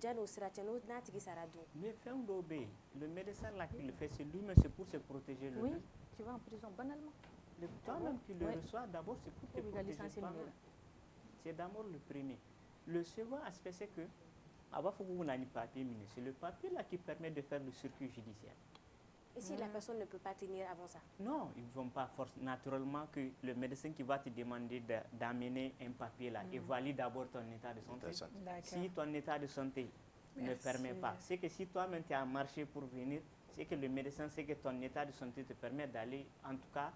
mais le médecin là qui le fait, c'est lui-même, c'est pour se protéger lui-même. Oui, tu vas en prison banalement. Toi-même qui le reçois, d'abord, c'est pour te protéger toi-même. C'est d'abord le premier. Le second aspect, c'est que c'est le papier là qui permet de faire le circuit judiciaire. Et si la personne ne peut pas tenir avant ça? Non, ils ne vont pas forcer. Naturellement, que le médecin qui va te demander d'amener un papier là, évalue d'abord ton état de santé. Si ton état de santé ne permet pas, c'est que si toi-même tu as marché pour venir, c'est que le médecin sait que ton état de santé te permet d'aller, en tout cas,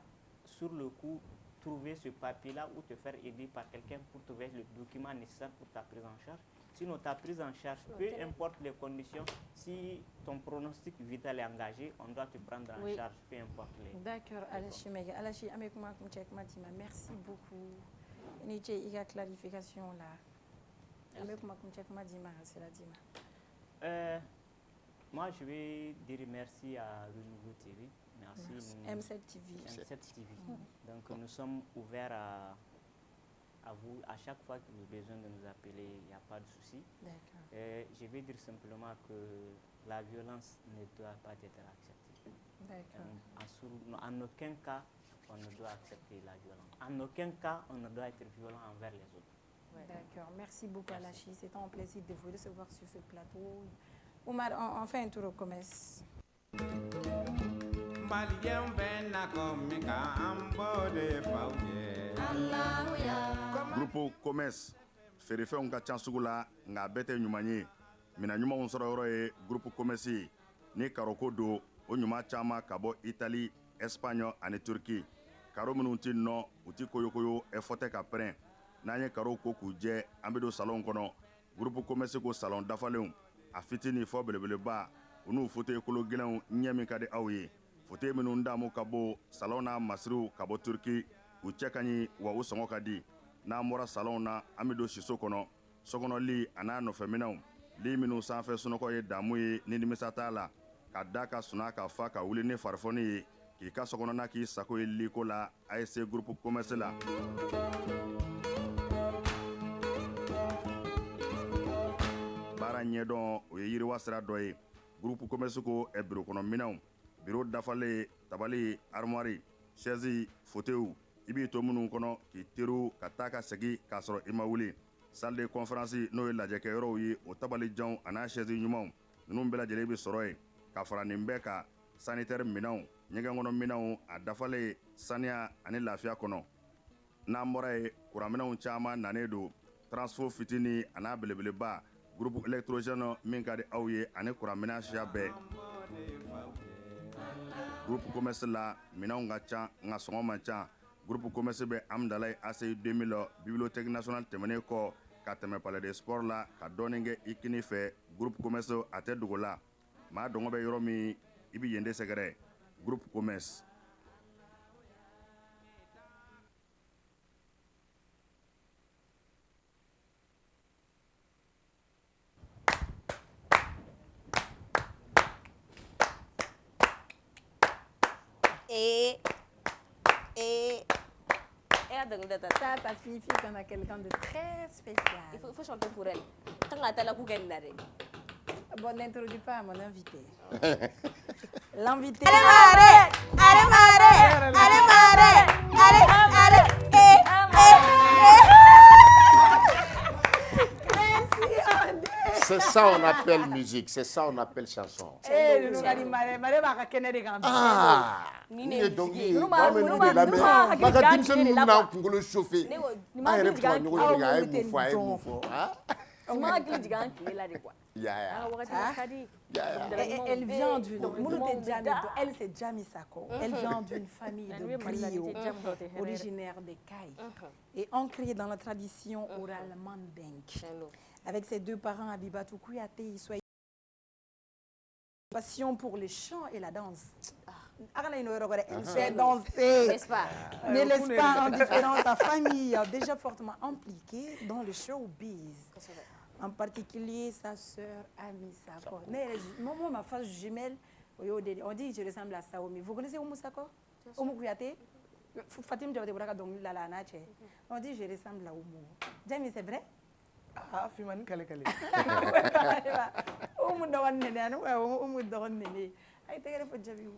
sur le coup, trouver ce papier-là ou te faire aider par quelqu'un pour trouver le document nécessaire pour ta prise en charge. Sinon, ta prise en charge, peu importe les conditions, si ton pronostic vital est engagé, on doit te prendre en charge, peu importe les... D'accord, Alachi Mega. Alachi, merci beaucoup. Il y a une clarification là. Moi, je vais dire merci à Renouveau TV. Merci. M7 TV. M7 TV. Donc, nous sommes ouverts à vous. À chaque fois que vous avez besoin de nous appeler, il n'y a pas de souci. Je vais dire simplement que la violence ne doit pas être acceptée. En aucun cas, on ne doit accepter la violence. En aucun cas, on ne doit être violent envers les autres. D'accord. Merci beaucoup, Alachi. C'est un plaisir de vous recevoir sur ce plateau. Oumar, on fait un tour au commerce. Groupe commerce feerefɛnw ka ca sugu la nka a bɛɛ tɛ ɲuman ye mina ɲumanw sɔrɔ yɔrɔ ye groupe commerce ni karoko don o ɲuman caman ka bɔ Italie, Espagne ani Turquie. Karo minnu ti nɔ u ti koyokoyo fɔ tɛ ka pɛrɛn n'an ye karo ko k'u jɛ an bɛ don salon kɔnɔ groupe commerce ko salon dafalenw a fitini fɔ belebeleba u n'u fauteuil kolo gɛlɛnw ɲɛ min ka di aw ye fauteuil minnu damu ka bɔ salon n'a masiriw ka bɔ Turquie u cɛ ka ɲi wa u sɔngɔ ka di n'an bɔra salon na an bɛ don siso kɔnɔ sokɔnɔli a n'a nɔfɛminɛw li minnu sanfɛ sunɔgɔ ye damu ye ni nimisa t'a la ka da ka suna ka fa ka wuli ni farifoni ye k'i ka sokɔnɔna k'i sago ye liko la ASC groupe commerce la. baara ɲɛdɔn o ye yiriwa sira dɔ ye groupe commerce ko biro kɔnɔ minɛnw biro dafalen tabali armoire chaise fauteuil i b'i to minnu kɔnɔ k'i teriw ka taa ka segin k'a sɔrɔ i ma wuli salle de conférence n'o ye lajɛkɛyɔrɔw ye o tabali janw a n'a chaise ɲumanw ninnu bɛɛ lajɛlen bɛ sɔrɔ yen ka fara nin bɛɛ kan sanitaire minɛnw ɲɛgɛn kɔnɔ minɛnw a dafalen saniya ani lafiya kɔnɔ n'an bɔra ye kuranminɛnw caman nanen don transfo fitini a n'a belebeleba groupe électrogène min ka di aw ye ani kuranminɛn siya bɛɛ groupe commerce la minɛnw ka ca nka sɔngɔ man ca groupe commerce bɛ Amdalaye ACI 2000 bibliothèque nationale tɛmɛnen kɔ ka tɛmɛ palais de sport la ka dɔɔnin kɛ i kini fɛ groupe commerce a tɛ dogo la maa dɔngɔ bɛ yɔrɔ min i bɛ yen de sɛgɛrɛ groupe commerce. Ça signifie qu'on a quelqu'un de très spécial. Il faut chanter pour elle. Bon, n'introduis pas mon invité. L'invité. Allez, marre! Allez, marre! Allez, marre! Allez, Merci, André. C'est ça on appelle musique, c'est ça on appelle chanson. Ah, ni ye dɔnkili ye maa min b'u de lamɛn maa ka denmisɛnnin ninnu bɛna kunkolo chauffer an yɛrɛ bɛ to ka ɲɔgɔn ɲininka a ye mun fɔ a ye mun fɔ. Elle vient elle c'est Jami Sako. Elle vient d'une famille de griots originaire des Cailles et ancrée dans la tradition orale mandingue. Avec ses deux parents Abibatou Kouyaté, il soit passion pour le chant et la danse. Elle fait danser. Ne laisse pas indifférent sa famille, déjà fortement impliquée dans le showbiz. En particulier sa sœur Amissa. Moi, ma face jumelle, on dit que je ressemble à Saomi. Vous connaissez Oumou Sako? Oumou Kouyaté? Fatim Djabate donc la nache. On dit que je ressemble à Oumou. Jamie, c'est vrai? Ah, Fimani Kale Kale. Oumou Dawan Nene, Oumou Dawan Nene. Aïe, t'es pour Javi.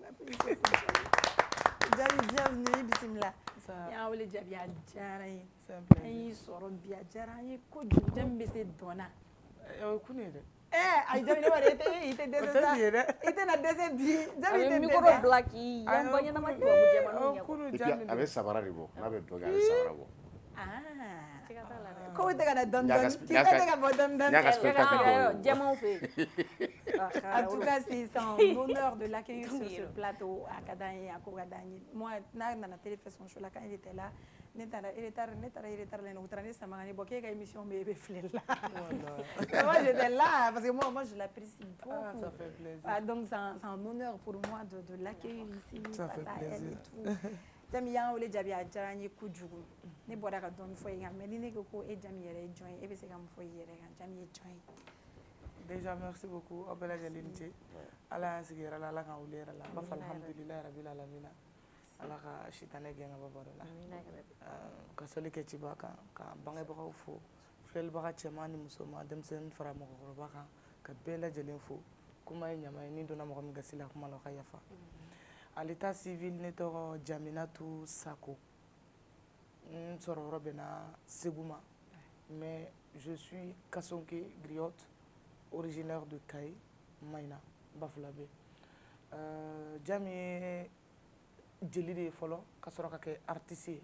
Javi, bienvenue, bismillah. Ya wale Javi a jarai. Ayi soro bi a jarai ko jambe se dona. Kune de. Ayi Javi ne wale ite dese sa. Ite na dese bi. Javi te micro black yi. Yan banya na ma to mu je manu nya. Et puis avec sabara de bo, n'a be doga avec sabara bo. Ko te kana don don. Kita te ka bo don don. Diamant fait. En tout cas, c'est un honneur de l'accueillir sur ce plateau à Kadani, à Kogadani. Moi, dans la télé fait son show là quand il était là. Il était là, émission mais moi j'étais là parce que moi je l'apprécie beaucoup. Ah, ça fait plaisir. Donc c'est un honneur pour moi de l'accueillir ici. Ça fait plaisir. Jami yan wele jabi a diyara n ye kojugu ne bɔra ka dɔɔni fɔ yen mais ni ne ko ko e Jami yɛrɛ ye jɔn ye e bɛ se ka mun fɔ i yɛrɛ kan Jami ye jɔn ye. Déjà merci beaucoup aw bɛɛ lajɛlen ce ala y'an sigi yɛrɛ la ala k'an wuli yɛrɛ la n b'a fɔ alhamdulilayi rabil alamina ala ka sitanɛ gɛn ka bɔ baro la ka sɔli kɛ ciba kan ka bangebagaw fo filɛlibaga cɛman ni musoman denmisɛnnin fara mɔgɔkɔrɔba kan ka bɛɛ lajɛlen fo kuma ye ɲama ye ni donna mɔgɔ min gasi la kuma la o ka yafa. À l'état civil ne tɔgɔ Jaminatou Sako n sɔrɔyɔrɔ bɛna Segu ma mais je suis Kasonke griotte originaire de Kayi Mayina Bafulabe. Jami ye jeli de ye fɔlɔ ka sɔrɔ ka kɛ artiste ye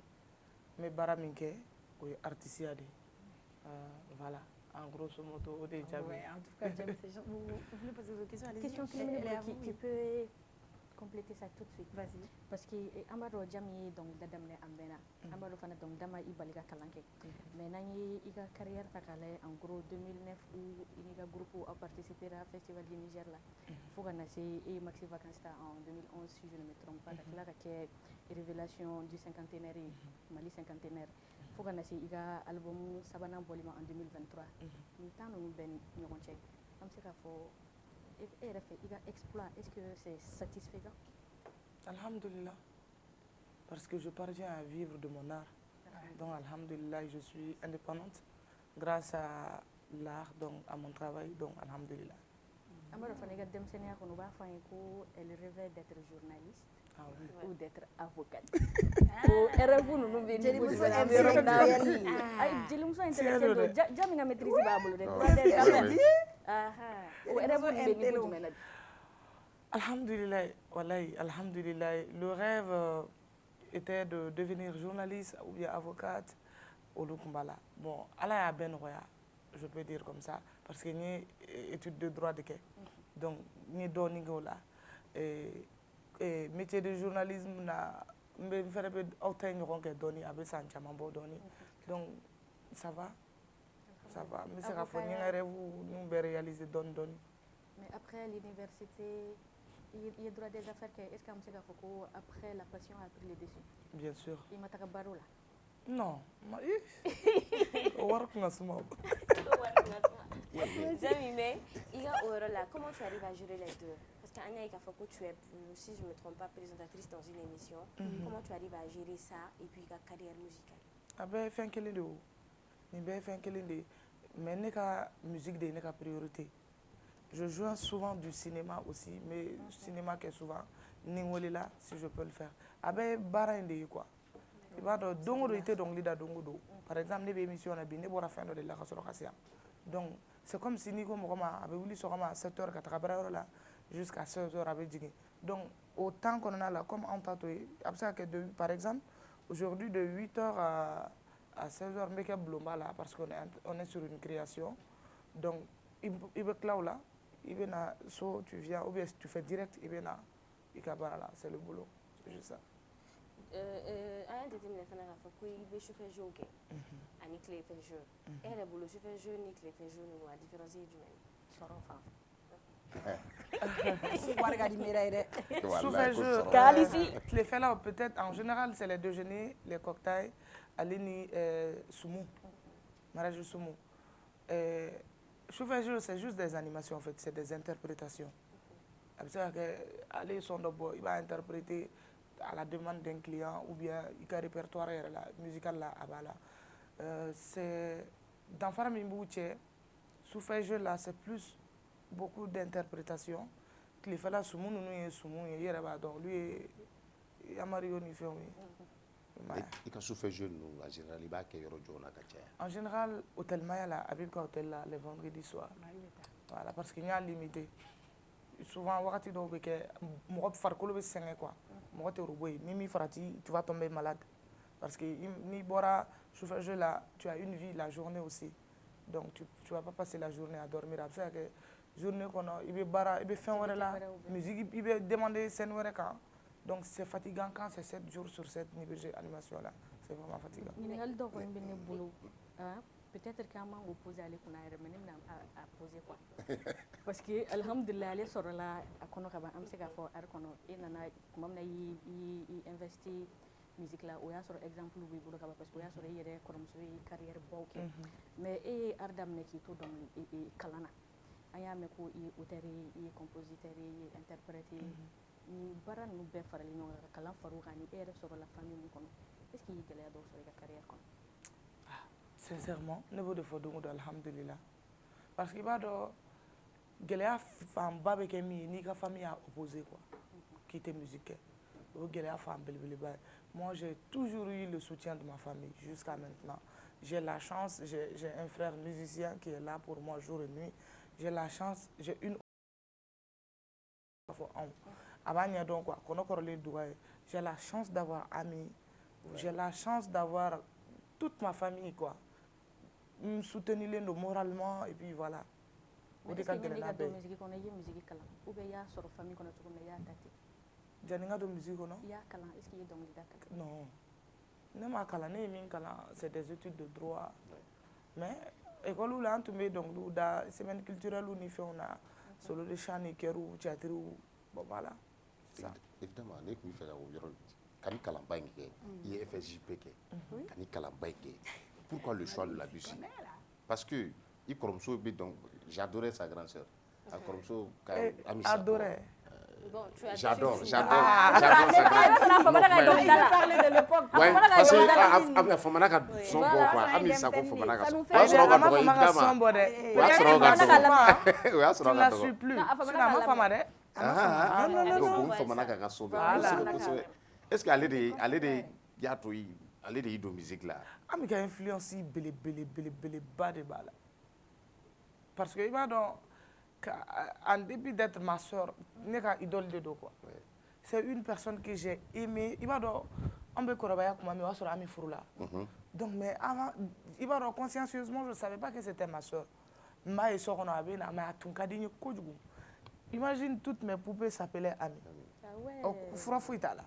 n bɛ baara min kɛ o ye artisiya de voilà en grosso modo o de ye Jami. En tout cas Jami, vous voulez poser vos questions? Question qui peut compléter ça tout de suite. Vas-y. Parce que Amado Jami donc dadamne ambena. Amado fana donc dama ibalika kalanke. Mais nani iga carrière takale en gros 2009 où iniga groupe a participé à festival du Niger là. Faut qu'on a et Maxi Vacances en 2011 si je ne me trompe pas. Là que révélation du cinquantenaire Mali cinquantenaire. Faut qu'on a iga album Sabana Bolima en 2023. Ni temps nous ben ñokonche. Am se ka fo exploit, est-ce que c'est satisfaisant? Alhamdulillah, parce que je parviens à vivre de mon art. Donc alhamdulillah, je suis indépendante grâce à l'art, donc à mon travail, donc alhamdulillah. Elle rêvait d'être journaliste. Ah oui. Ou d'être avocate. Alhamdulillah, wallahi, alhamdulillah. Le rêve était de devenir journaliste ou bien avocate au Lukumbala. Bon, Allah a ben roya, je peux dire comme ça, parce que j'ai études de droit de quai. Donc, j'ai donné là. Et métier de journalisme na me faire peu autant que donné avec ça chamambo donné. Donc, ça va. Ça va. Mais c'est la fois un rêve nous réaliser donné. Mais après l'université, il y a droit des affaires. Est-ce que vous après la passion a pris le dessus? Bien sûr. Il m'a tapé barreau là. Non. Mais il y a là. Comment tu arrives à gérer les deux? Parce qu'Anya Ikafoko, tu es, si je ne me trompe pas, présentatrice dans une émission. Comment tu arrives à gérer ça et puis la carrière musicale? Ah ben, fin quel est mais la musique est une priorité. Je joue souvent du cinéma aussi, mais le cinéma qui est souvent ningoli là, si je peux le faire. Ah ben, barinde quoi. Il va donc dongo do. Par exemple, les émissions on a bien, les bora fin de la casserole. Donc c'est comme si Nico Mokoma avait voulu se à 7h, 4h là, jusqu'à 16h avec Djigui. Donc, au temps qu'on en a là, comme en tatoué, par exemple, aujourd'hui de 8h à 16h, mais qu'il blomba là, parce qu'on est sur une création. Donc, il veut que là, il veut so tu viens, ou bien tu fais direct, il veut là, c'est le boulot, c'est juste ça. Un déterminé fait la fois qu'il veut chauffer jour, ani clé fait jour. Et le boulot chauffer jour ni clé fait jour, nous a différencié du même. Soro femme. Les faits là, peut-être en général, c'est les déjeuners, les cocktails, alini soumou, mariage soumou. Chauffeur, c'est juste des animations en fait, c'est des interprétations. Aller son il va interpréter à la demande d'un client ou bien il a un répertoire musical là à bala. C'est dans Faramimbuche, chauffeur là, c'est plus beaucoup d'interprétations. Les fait là, soumou nous est soumou et il donc lui il a marié ni fait oui. Il a souffert jeune en général, il va accueillir en général, hôtel Maya là, avec hôtel là, les vendredis soirs. Voilà, parce qu'il y a limité. Souvent, wakati do be ke mo farkolo be sengé quoi. Mo te roboy, mimi farati, tu vas tomber malade. Parce que ni bora chauffeur là, tu as une vie la journée aussi. Donc tu vas pas passer la journée à dormir. Après que journée qu'on a, il be bara, il be fin wala la musique, il be demander scène wala quand. Donc c'est fatigant quand c'est 7 jours sur 7 niveau animation là. C'est vraiment fatigant. Peut-être qu'à moi, vous posez à l'école, à poser quoi. Parce que, alhamdulillah, les sorts là, à Konokaba, Amseka for Arkono, et Nana, comme il investit musique là, ou y a sur exemple, oui, parce qu'il y a sur les carrière bouquet. Mais, et Ardam Neki, tout dans et Kalana. Aya Meko, il auteur, il compositeur, il interprète, ni Baran nous béfar les noms, Kalan Faroukani, et sur la famille. Est-ce qu'il y a des sur la carrière? Sincèrement, ne vous défendons de alhamdulillah. Parce qu'il va de Géléa femme babeke mi ni ka famille a opposé quoi. Qui était musique. Géléa femme belbeleba. Moi j'ai toujours eu le soutien de ma famille jusqu'à maintenant. J'ai la chance, j'ai un frère musicien qui est là pour moi jour et nuit. J'ai la chance, j'ai une donc quoi, j'ai la chance d'avoir amis, j'ai la chance d'avoir toute ma famille quoi. Me soutenir moralement et puis voilà. Est-ce qu'il y a des musiques qu'on a musique kala ou bien il y a sur famille qu'on a tout comme il y a tati. Janinga de musique non? Il y a kala. Est-ce qu'il y a donc des dates? Non. Ne ma kala ne min kala c'est des études de droit. Mais école où là on tombe donc nous da semaine culturelle où ni fait on a solo de chant et keru théâtre bon voilà. Évidemment les qui fait la ouvrir quand kalambaye il est FSJP quand kalambaye. Pourquoi le choix de la musique? Parce que donc j'adorais sa grande sœur. Adorais. J'adore sa grande Est-ce qu'elle est de musique là? Ami qui a influencé bele bas de bala. Parce que il va donc en début d'être ma soeur, n'est qu'un idole de dos quoi. C'est une personne que j'ai aimée. Il va donc on peut corroborer comme moi sur ami Froula. Donc mais avant, il va donc consciencieusement je savais pas que c'était ma soeur. Ma et soeur on avait mais à ton cadine kojugu. Imagine toutes mes poupées s'appelaient Ami. Ah ouais. Au Froufouita là.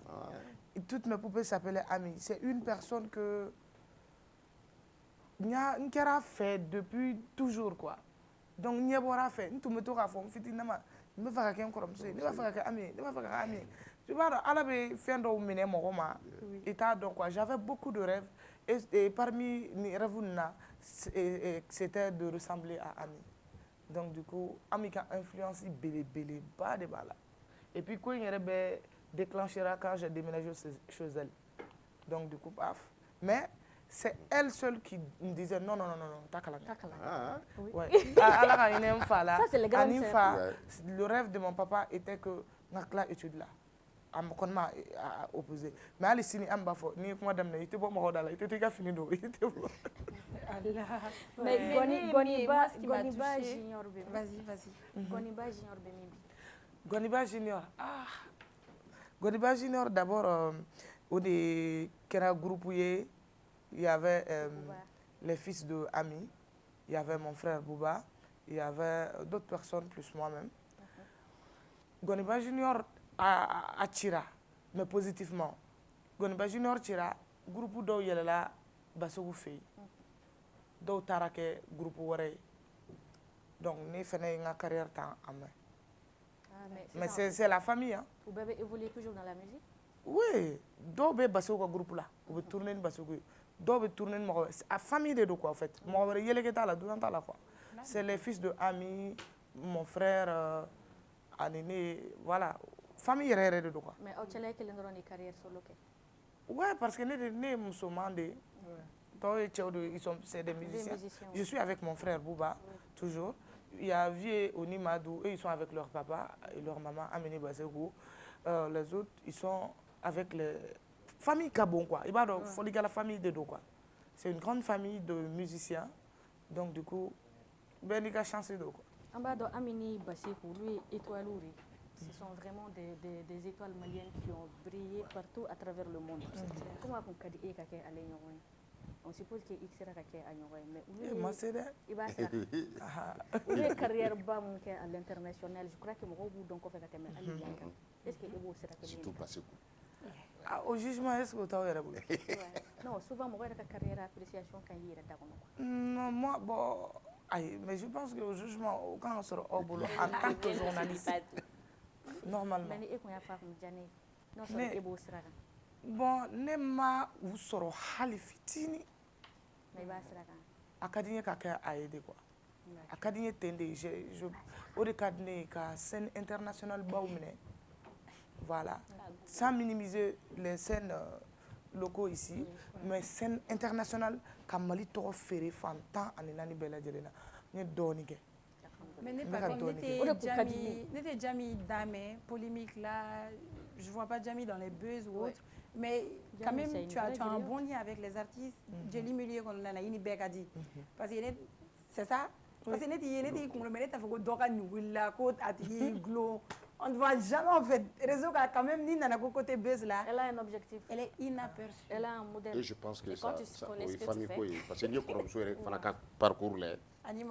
Toutes mes poupées s'appelaient Ami. C'est une personne que Nkera fait depuis toujours quoi. Donc Nyebora fait, nous me tourne à fond, fitinama, me faire qu'un comme ça, ne va faire qu'un ami, ne va faire qu'un ami. Tu vois, à la base, fin de l'année, mon et donc quoi, j'avais beaucoup de rêves et parmi mes rêves c'était de ressembler à Ami. Donc du coup, Ami a influencé bele bas de bala. Et puis quand il y avait déclenchera quand j'ai déménagé chez elle. Donc du coup, paf. Mais c'est elle seule qui me disait non, t'as qu'à la ouais. Ça, c'est le grand le rêve de mon papa était que Nakla étude là. am kon ma opposé mais ali sini am ba fo ni kuma dem na ite bo mo dala ite ka fini do ite bo Allah. Mais Goniba Junior bébé. Vas-y. Goniba Junior bébé. Goniba Junior. Goniba Junior d'abord au de kera groupe il y avait les fils de Ami, il y avait mon frère Bouba, il y avait d'autres personnes plus moi-même. Goniba Junior a tira mais positivement. Goniba Junior tira groupe do yelela basogu fei. Do tarake groupe wore. Donc ne fene nga carrière temps en main. Mais c'est la famille. Hein. Vous avez évolué toujours dans la musique? Oui. Do be basogu groupe là. Vous be tourner basogu. Do be tourner mo a famille de quoi en fait. Mo wore yeleke ta la durant la quoi. C'est les fils de Ami, mon frère Anine, voilà. Famille rere de quoi. Mais au Tchèque, quelle est une carrière solo? Ouais, parce que ne musulmans de ils sont c'est des musiciens. Je suis avec mon frère Bouba toujours. Il y a Vie Onimadou, eux ils sont avec leur papa et leur maman Amini Basegou. Les autres ils sont avec les famille Kabon quoi. Il va donc faut dire la famille de quoi. C'est une grande famille de musiciens. Donc du coup ben il a chancé de quoi. Ambado Amini Basegou lui étoile lourd. Ce sont vraiment des étoiles maliennes qui ont brillé partout à travers le monde. Comment on dit que on suppose qu'il sera à Nyoray, mais moi c'est il va faire une carrière à l'international. Je crois que mon goût donc on fait est-ce que vous sera surtout passé au jugement est-ce que tu as non souvent mon carrière appréciation quand il est d'accord. Non moi bon mais je pense que au jugement quand on sera au boulot en tant que journaliste normalement bon ne ma u sɔrɔ hali fitini a ka di n ye ka kɛ a ye de quoi a ka di n ye ten de o de ka di ne ye ka scène internationale baw minɛ voilà sans minimiser les scènes locaux ici mais scène internationale ka Mali tɔgɔ feere fan 10 ani 4 bɛɛ lajɛlen na n ye dɔɔni kɛ. Mais n'était Jami Dame, polémique là, je vois pas Jami dans les buzz ou autre, mais quand même tu as un bon lien avec les artistes. J'ai lu milieu qu'on a une belle a dit. Parce que c'est ça. Parce que on ne voit jamais en fait. Réseau quand même ni dans côté buzz là. Elle a un objectif. Elle est inaperçue. Elle a un modèle. Et je pense que ça oui, famille parce que nous comme ça parcours là. Il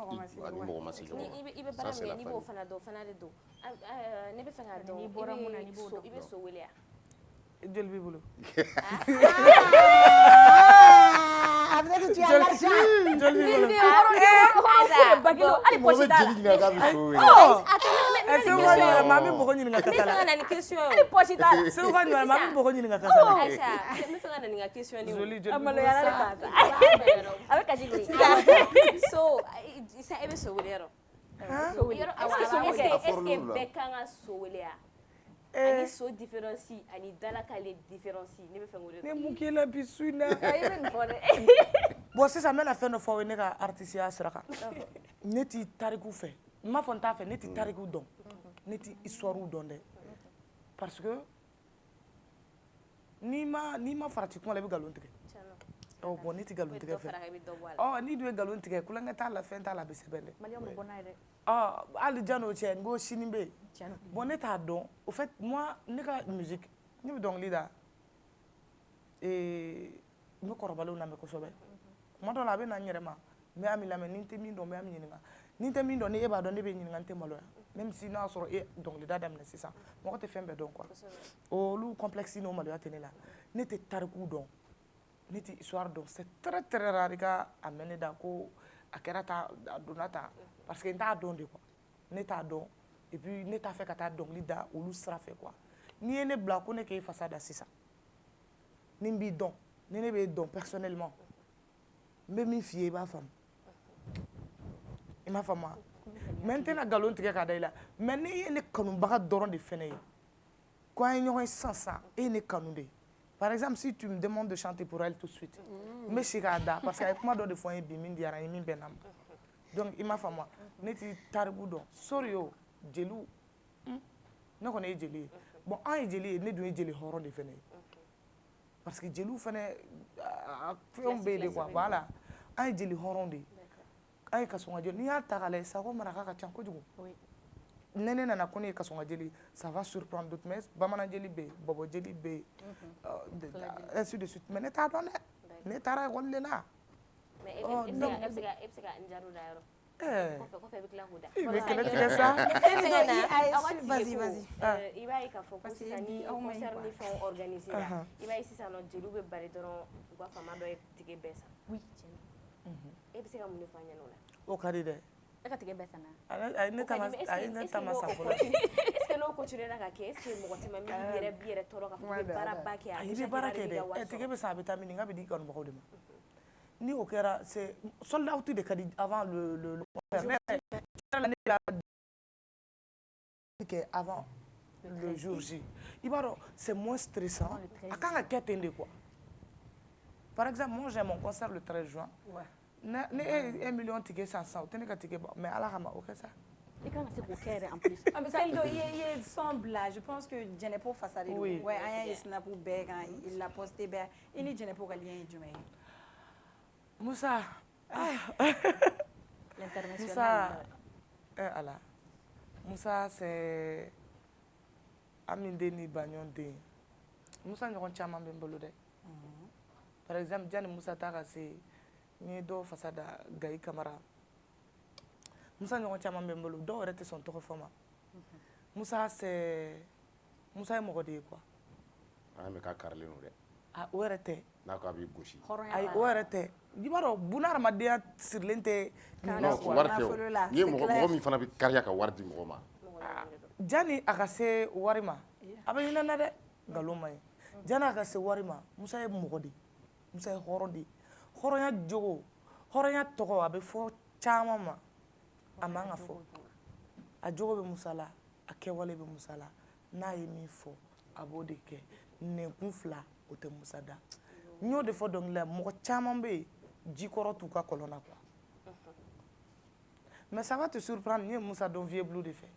ani so différencie ani dalaka les différencie ne be fengore ne mukela bisuina bon c'est ça mais la fin de fois ne ka artiste ya sraka ne ti tariku fait ma fon ta fait ne ti tariku don ne ti histoire don de parce que ni ma farati kuma la be galon tigɛ oh bon ne ti galon tigɛ fait oh ni do galon tigɛ kula nga ta la fin ta la be sebende ah ali jano che ngo shinimbe bon ne t'a don au fait moi ne ka musique ne be dɔnkili da me kɔrɔbalew na me kosɛbɛ kuma dɔ la a bɛ na n yɛrɛ ma n bɛ Ami lamɛn ni n tɛ min dɔn n bɛ Ami ɲininka ni n tɛ min dɔn ni e b'a dɔn ne bɛ ɲininka n tɛ maloya même si n'a sɔrɔ e dɔnkilida daminɛ sisan mɔgɔ tɛ fɛn bɛɛ dɔn quoi olu complexe n'o maloya tɛ ne la ne tɛ tariku dɔn ne tɛ histoire dɔn c'est très très rare i ka a mɛn ne da ko a kɛra ta a donna ta parce que n t'a dɔn de quoi ne t'a dɔn et puis ne t'a fɛ ka taa dɔnkili da olu sira fɛ quoi n'i ye ne bila ko ne k'e fasa da sisan ni n b'i dɔn ni ne b'e dɔn personnellement n bɛ min f'i ye i b'a faamu i m'a faamu mais n tɛna nkalon tigɛ k'a da i la mais n'i ye ne kanubaga dɔrɔn de fɛnɛ ye ko an ye ɲɔgɔn ye sisan e ye ne kanu de par exemple si tu me demandes de chanter pour elle tout de suite n bɛ si k'a da parce que a ye kuma dɔ de fɔ n ye bi min diyara n ye min bɛn na ma donc i m'a faamu ne ti tariku dɔn sori o jeliw ne kɔni ye jeli ye bon an ye jeli ye ne dun ye jeli hɔrɔn de fɛnɛ ye parce que jeliw fɛnɛ fɛnw bɛ yen de quoi voilà an ye jeli hɔrɔn de ye an ye kasɔnga jeli n'i y'a ta k'a lajɛ Sakɔ maraka ka ca kojugu ne nana ko ne ye kasɔnga jeli ça va surprendre d'autres mais bamanan jeli bɛ yen bɔbɔ jeli bɛ yen ainsi de suite mais ne t'a dɔn dɛ ne taara ekɔli de la. mais e bɛ se ka n jaaru da yɔrɔ. kɔfɛ bɛ tila k'o da. i bɛ kɛlɛ tigɛ sa. vas-y. i b'a ye k'a fɔ ko sisan ni concert ni fɛnw organiser la i b'a ye sisan nɔ jeliw bɛ bari dɔrɔn u ka faama dɔ ye tigɛ bɛɛ san. oui tiɲɛ e bɛ se ka mun de fɔ an ɲɛna o la. o ka di dɛ. e ka tigɛ bɛɛ san na. a ye ne ta ma sa fɔlɔ. est ce que n'o continuer ka kɛ est ce que mɔgɔ caman b'i yɛrɛ tɔɔrɔ k'a fɔ k'i bɛ baaraba kɛ a bɛ baara kɛ dɛ tigɛ bɛ san a bɛ taa min k'a bɛ di kanubagaw de ma. ni o kɛra c'est sold out de ka di avant le avant le jour J. I b'a dɔn c'est moins stressant a kan ka kɛ ten de quoi. Par exemple moi j'ai mon concert le 13 juin. ne e 1 million tigɛ san sisan o tɛ ne ka tigɛ bɔ mais ala kama o kɛ sa. I kan ka se k'o kɛ yɛrɛ en plus. Celle dɔ i ye son bila je pense que Jɛnɛpo fasa de don. ouais an y'a ye snap bɛɛ kan il l'a posté bɛɛ i ni Jɛnɛpo ka lien ye jumɛn ye. Moussa. L'international. Allah. Moussa, c'est Aminde ni Bagnon den. Moussa ɲɔgɔn caman bɛ n bolo dɛ. Par exemple, Diane Moussa ta ka se n ye dɔw fasa da Gayi Kamara. Moussa ɲɔgɔn caman bɛ n bolo dɔw yɛrɛ tɛ sɔn tɔgɔ fɔ ma. Moussa c'est Moussa ye mɔgɔ de ye quoi. An bɛ ka karilen don dɛ. O yɛrɛ tɛ. N'a ko a b'i gosi. Ayi o yɛrɛ tɛ. I b'a dɔn buna hadamadenya sirilen tɛ wari tɛ o n'i ye mɔgɔ min fana bɛ kariya ka wari di mɔgɔ ma. Jani a ka se wari ma a bɛ hinɛ n na dɛ nkalon ma ɲi jani a ka se wari ma Musa ye mɔgɔ de ye Musa ye hɔrɔn de ye hɔrɔnya jogo hɔrɔnya tɔgɔ a bɛ fɔ caman ma a man ka fɔ a jogo bɛ Musa la a kɛwale bɛ Musa la n'a ye min fɔ a b'o de kɛ nɛnkun fila o tɛ Musa da n y'o de fɔ dɔnkili la mɔgɔ caman bɛ yen jikɔrɔ t'u ka kɔlɔn na quoi mais ça va te surprendre n ye Musa dɔn Vieux Blue de fɛ.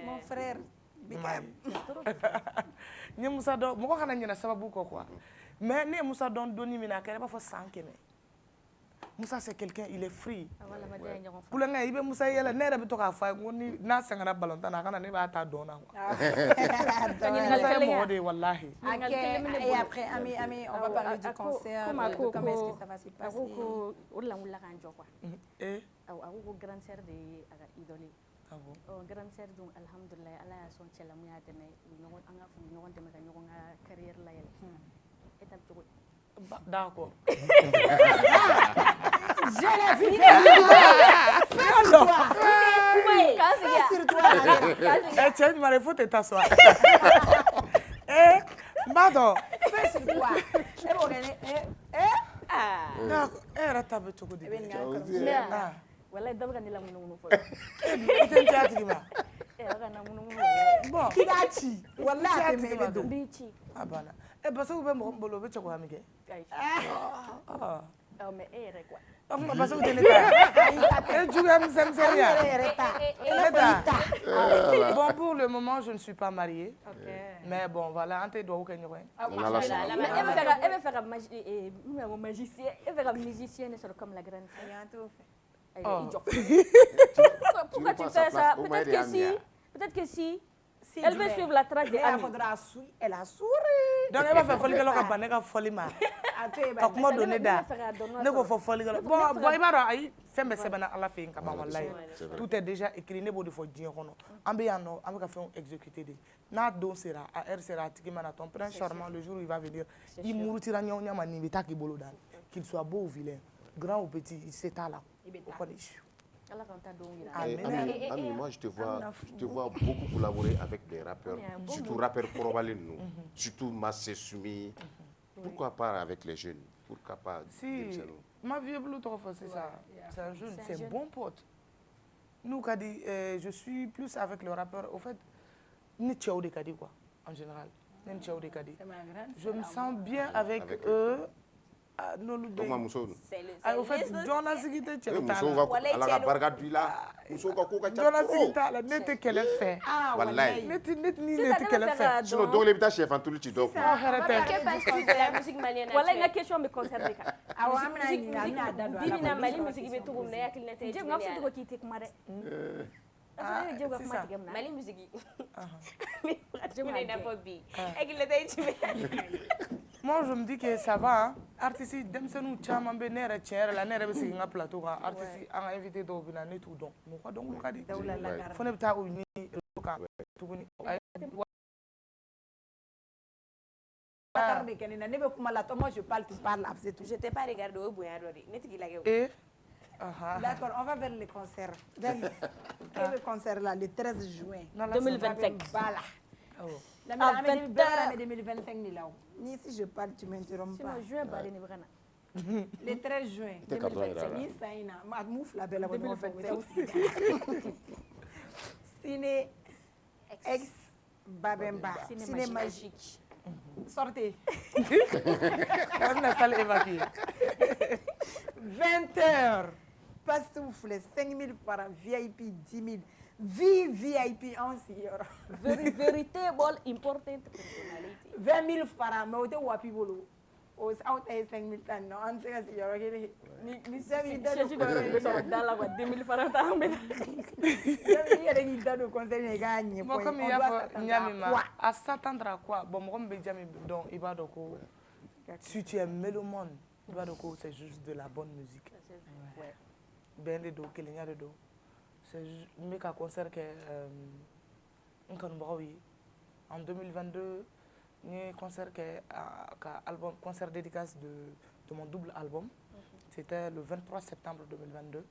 Mon frère. n ye Musa dɔn mɔgɔ kana ɲinɛ sababu kɔ quoi mais ne ye Musa dɔn donni min na a kɛra i b'a fɔ san 100. Musa c'est quelqu'un il est free. kulonkɛ i bɛ Musa yɛlɛ ne yɛrɛ bɛ to k'a fɔ a ye ko n'a sɛgɛnna balontan na a kana ne b'a ta dɔn na quoi. Musa ye mɔgɔ de ye walahi. Et après Ami on va parler du concert comment est-ce que ça va se passer. a ko o de la n wulila k'an jɔ quoi. a ko ko grande sœur de ye a ka idole ye. grande sœur dun alhamdulilayi ala y'a sɔn cɛla mun y'a dɛmɛ an ka fɔ ɲɔgɔn dɛmɛ ka ɲɔgɔn ka carrière layɛlɛ e ta bɛ cogo di. D'accord. Je l'ai vu. Tiens, il faut te t'asseoir. Pardon. Fais sur toi. D'accord. Elle t'a fait cogo di. Wallahi daba ka ne la munumunu fɔlɔ. I tɛ n cɛ a tigi ma. A ka na munumunu wallahi. Bon. K'i b'a ci. Wallahi a tɛ mɛn i bɛ don. N b'i ci. A banna. Basagu bɛ mɔgɔ min bolo o bɛ cɛkɔrɔba min kɛ. Mais e yɛrɛ quoi. O tuma Basagu tɛ ne ta ye. E juguya misɛnmisɛnnin ya. Bon pour le moment je ne suis pas mariée. Mais bon voilà an tɛ dugawu kɛ ɲɔgɔn ye. E bɛ fɛ ka magicien e bɛ fɛ ka musicien de sɔrɔ comme la grande sœur. Pourquoi tu fais ça? Peut-être que si. Elle veut suivre la trace de Ami. Elle a souri. Donc e b'a fɛ fɔlikɛlaw ka ban ne ka fɔli ma. Ka kuma don ne da. Ne ko fɔ fɔlikɛlaw. Bon i b'a dɔn ayi fɛn bɛɛ sɛbɛnna Ala fɛ yen ka ban walayi. Tout est déjà écrit ne b'o de fɔ diɲɛ kɔnɔ. An bɛ yan nɔ an bɛ ka fɛnw exécuter de. N'a don sera a heure sera a tigi mana ton prince charmant le jour où il va venir i murutira ɲɔgɔn ɲɛ ma nin bɛ taa k'i bolo da qu'il soit beau ou vilain grand ou petit il se t'a la. O kɔni. Ami, moi je te vois beaucoup collaborer avec des rappeurs, surtout rappeurs Korobalen, surtout Massé Soumi. Pourquoi pas avec les jeunes? Pourquoi pas? Si, ma Vieux Blue, c'est ça. C'est un jeune, c'est un bon pote. Nous, Kadi, je suis plus avec le rappeur. Au fait, ni Tchao de Kadi, quoi, en général. Je me sens bien avec eux. n'olu bɛ Comment muso don? Ayi au fait jɔnna sigi tɛ cɛ t'a la. Muso ka ala ka barika don i la. Muso ka ko ka ca. Jɔnna sigi t'a la ne tɛ kɛlɛ fɛ. Wallahi. Ne tɛ kɛlɛ fɛ. Sinon dɔw le bɛ taa sɛfan tulu ci dɔw kun. Hɛrɛ tɛ. Wala n ka question bɛ concerné kan. Awɔ an bɛna ɲininka an bɛna da don a la. Bibi na Mali musique bɛ cogo min na e hakilina tɛ Jɛmu n ka fɔ cogo k'i tɛ kuma dɛ. Jɛmu ka kuma tigɛ mun na. Mali musique. Jɛmu n'a fɔ bi. Hakilina tɛ ci. Moi je me dis que ça va hein. Artistes denmisɛnninw caman bɛ ne yɛrɛ tiɲɛ yɛrɛ la ne yɛrɛ bɛ sigi n ka plateau kan artistes an ka invité dɔw bɛ na ne t'u dɔn mais u ka dɔnkili ka di. Fo ne bɛ taa u ɲini kan tuguni. Ne bɛ kuma la moi je parle tu parles c'est tout. Je t'ai pas regardé o bonya dɔ de ne tigi lagɛ. D'accord, on va vers le concert. Vers le concert là, le 13 juin 2025. Voilà. La 2025 ni là. Ni si je parle, tu m'interromps pas. Sinon, juin, bah, le 13 juin 2025. Ni ça y na. Ma mouf la belle 2025. Ciné ex Babemba. Ciné magique. Sortez. On a salle évacuée. 20h. Pas souffle, 5 000 francs, VIP 10 000. VIP en sire. Veritable important personality. 20 000 francs, mais au wapi bolo. Au out 5 000 tan non, on sait que c'est ni 5 000 dans la 2 000 francs ta mais. Il y a des gars de concert les gagne. Moi comme il y a Nyamima, à s'attendre à quoi? Bon moi me jami donc il va donc si tu es mélomane, il va donc c'est juste de la bonne musique. Ouais. Ben de do kelenya de do. C'est juste un concert que en 2022 un concert album concert dédicace de mon double album. C'était le 23 septembre 2022.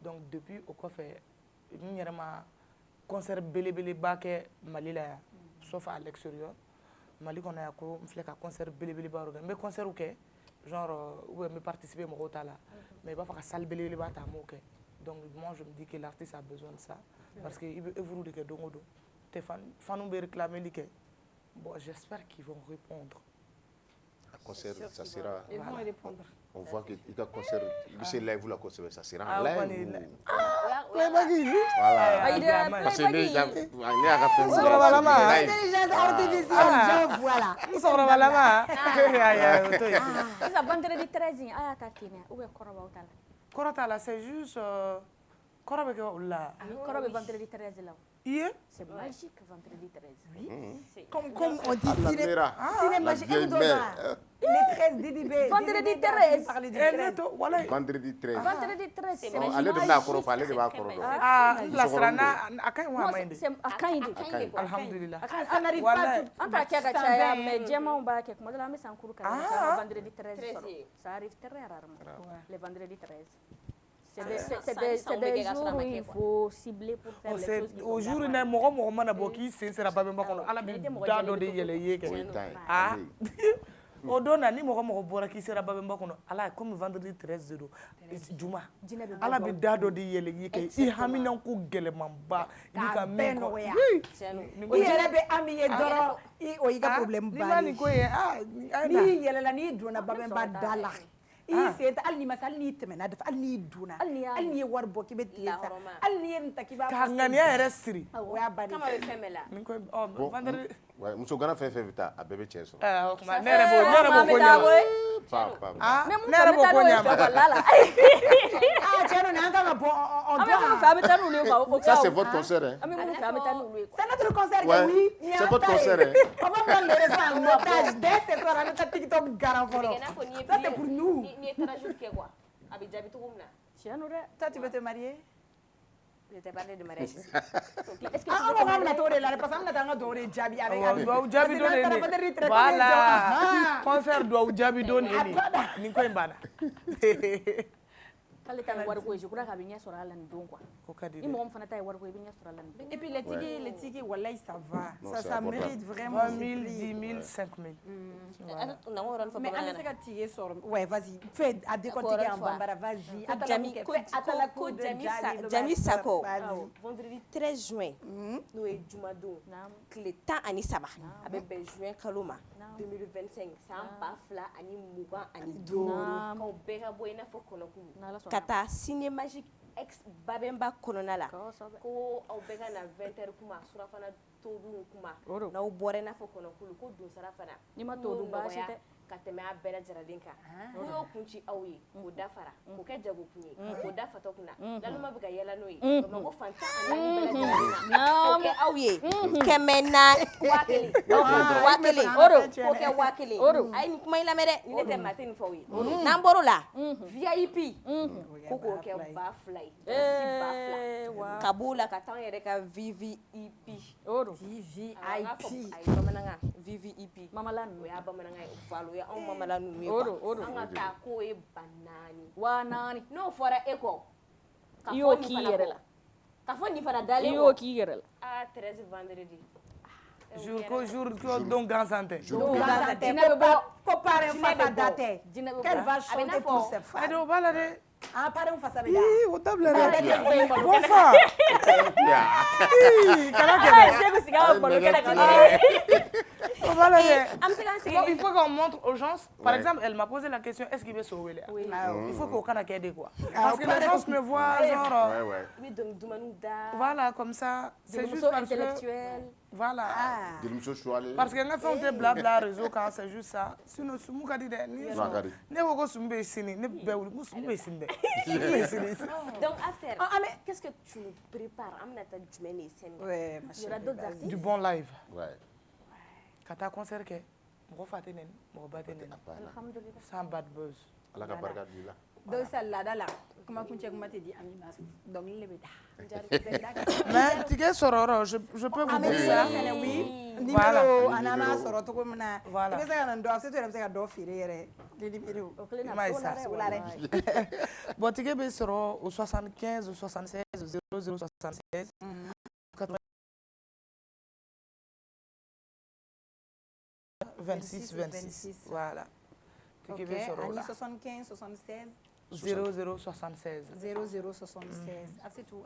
Donc depuis au quoi fait un concert belé baké Mali là sauf à l'extérieur. Mali qu'on a un concert belé mais concert OK genre où me participer mon là mais pas faire salle belé ba ta OK. Donc moi je me dis que l'artiste a besoin de ça parce que il veut évoluer que dongodo tes fans nous réclamer liké. Bon j'espère qu'ils vont répondre. Le concert ça sera ils vont répondre. On voit que il y a concert il se lève la concert ça sera en live. Voilà. Parce que il y a fait intelligence artificielle voilà. Nous sommes là. Ça vendredi 13 aya ta Kenya ou bien Koroba Otala. Korotala, c'est juste. Korobe là. Korobe vendredi 13 là. C'est magique vendredi 13. Oui. Comme on dit ciné magique. Le 13 DDB. Vendredi 13. Vendredi 13. Vendredi 13. C'est magique. Allez de la Koroba, allez de la Koroba. Ah, la Sarana, akai wa mainde. C'est akai. Alhamdulillah. Ça n'arrive pas tout. En tant qu'agachaya, mais Djema on va quelque chose. Là, mais c'est en cours vendredi 13. Ça arrive très rarement. Le vendredi 13. C'est des jours où il faut cibler pour faire les choses. Au jour où il y a un mana boki, c'est la même chose. Allah bi dado de yele yeke. Ah. Odona ni moko bora ki sera babemba kono. Allah comme vendredi 13 do. Juma. Allah bi dado de yele yeke. I hamina ko gelemamba. Ni ka meko. Oui. Yele be amiye doro. I o yiga problème ba. Ni ko ye ni yele la ni dona babemba dala. C'est alni masal ni temena def alni duna alni war boki be tisa alni nta kiba kangani ya resiri wa bari kama be femela nko vendredi ouais muso gana fe vita a bebe cheso ma nere bo konya papa nere bo konya chero nanga ma bo on doit fa beta nous le ça c'est votre concert hein c'est notre concert oui c'est votre concert on va prendre le reste en otage dès ce soir avec ta TikTok garant ça c'est pour nous. Toi, tu veux te marier? Je t'ai parlé de mariage. Est-ce que tu veux te marier? Parce que Jabi donne. Voilà. Concert doit Jabi donne. Ninko imbana. Kale tan war ko je kura ka binya sura lan don quoi ni mo fana tay war ko binya sura lan et puis les tickets wallahi ça va ça mérite vraiment 10 000 5 000 mais allez c'est ticket sort ouais vas-y fais à décortiquer en bambara vas-y Jami Sako vendredi 13 juin nous est jumadon clé temps ani saba avec juin kaloma 2025 san ba fila ani mugan ani duuru k'aw bɛɛ ka bɔ i n'a fɔ kɔnɔkulu ka taa ciné magique ex babemba kɔnɔna la ko aw bɛɛ ka na 20h kuma surafana todun kuma n'aw bɔra i n'a fɔ kɔnɔkulu ko donsara fana ni ma todun baasi tɛ ka tɛmɛ a bɛɛ lajɛlen kan n'u y'o kun ci aw ye k'o dafara k'o kɛ jagokun ye k'o da fatɔ kunna laluma bɛ ka yɛlɛ n'o ye bamakɔ fantan ani bɛɛ lajɛlen na k'o kɛ aw ye 100 k'o kɛ 1000 a ye nin kuma in lamɛn dɛ ni ne tɛ maa tɛ nin fɔ aw ye n'an bɔr'o la VIP ko k'o kɛ 2000 ye ka b'o la ka taa an yɛrɛ ka VVIP VVIP a ye bamanankan VVIP mamala o y'a bamanankan ye valo ya anw mamala ninnu ye an ka taa k'o ye ba 4 n'o fɔra e kɔ ka fɔ nin fana kɔ ka fɔ nin fana dalen kɔ i y'o k'i yɛrɛ la 13 vendredi jour don gansan tɛ jinɛ bɛ bɔ ko parrain fasa da tɛ qu'elle va chanter pour ses fans o b'a la dɛ parrain fasa bɛ da o dabila dɛ bon fa kana kɛ Bon, il faut qu'on montre aux gens. Par exemple, elle m'a posé la question, est-ce qu'il veut sauver? Il faut qu'on connaisse qu'elle quoi. Parce que les gens me voient genre... Voilà, comme ça. C'est juste parce que... Voilà. Parce que quand on fait blabla réseau, quand c'est juste ça. Sinon, c'est moi qui dis... Donc, affaire, qu'est-ce que tu nous prépares? Il y aura d'autres artistes? Du bon live. Ouais. Quand tu as un concert, tu sans bad buzz. Donc, celle-là, comment tu dis, donc il mais tu es sororo, je peux vous dire ça. Oui. Numéro, anana soro to ko mena. Voilà. Tu sais que ndo c'est tu sais que do firere. Les numéros. Bon, tu es soro au 75 au 76 au 0076. 26. Voilà. Ok, année 75, 76. 0076. 0076. C'est tout.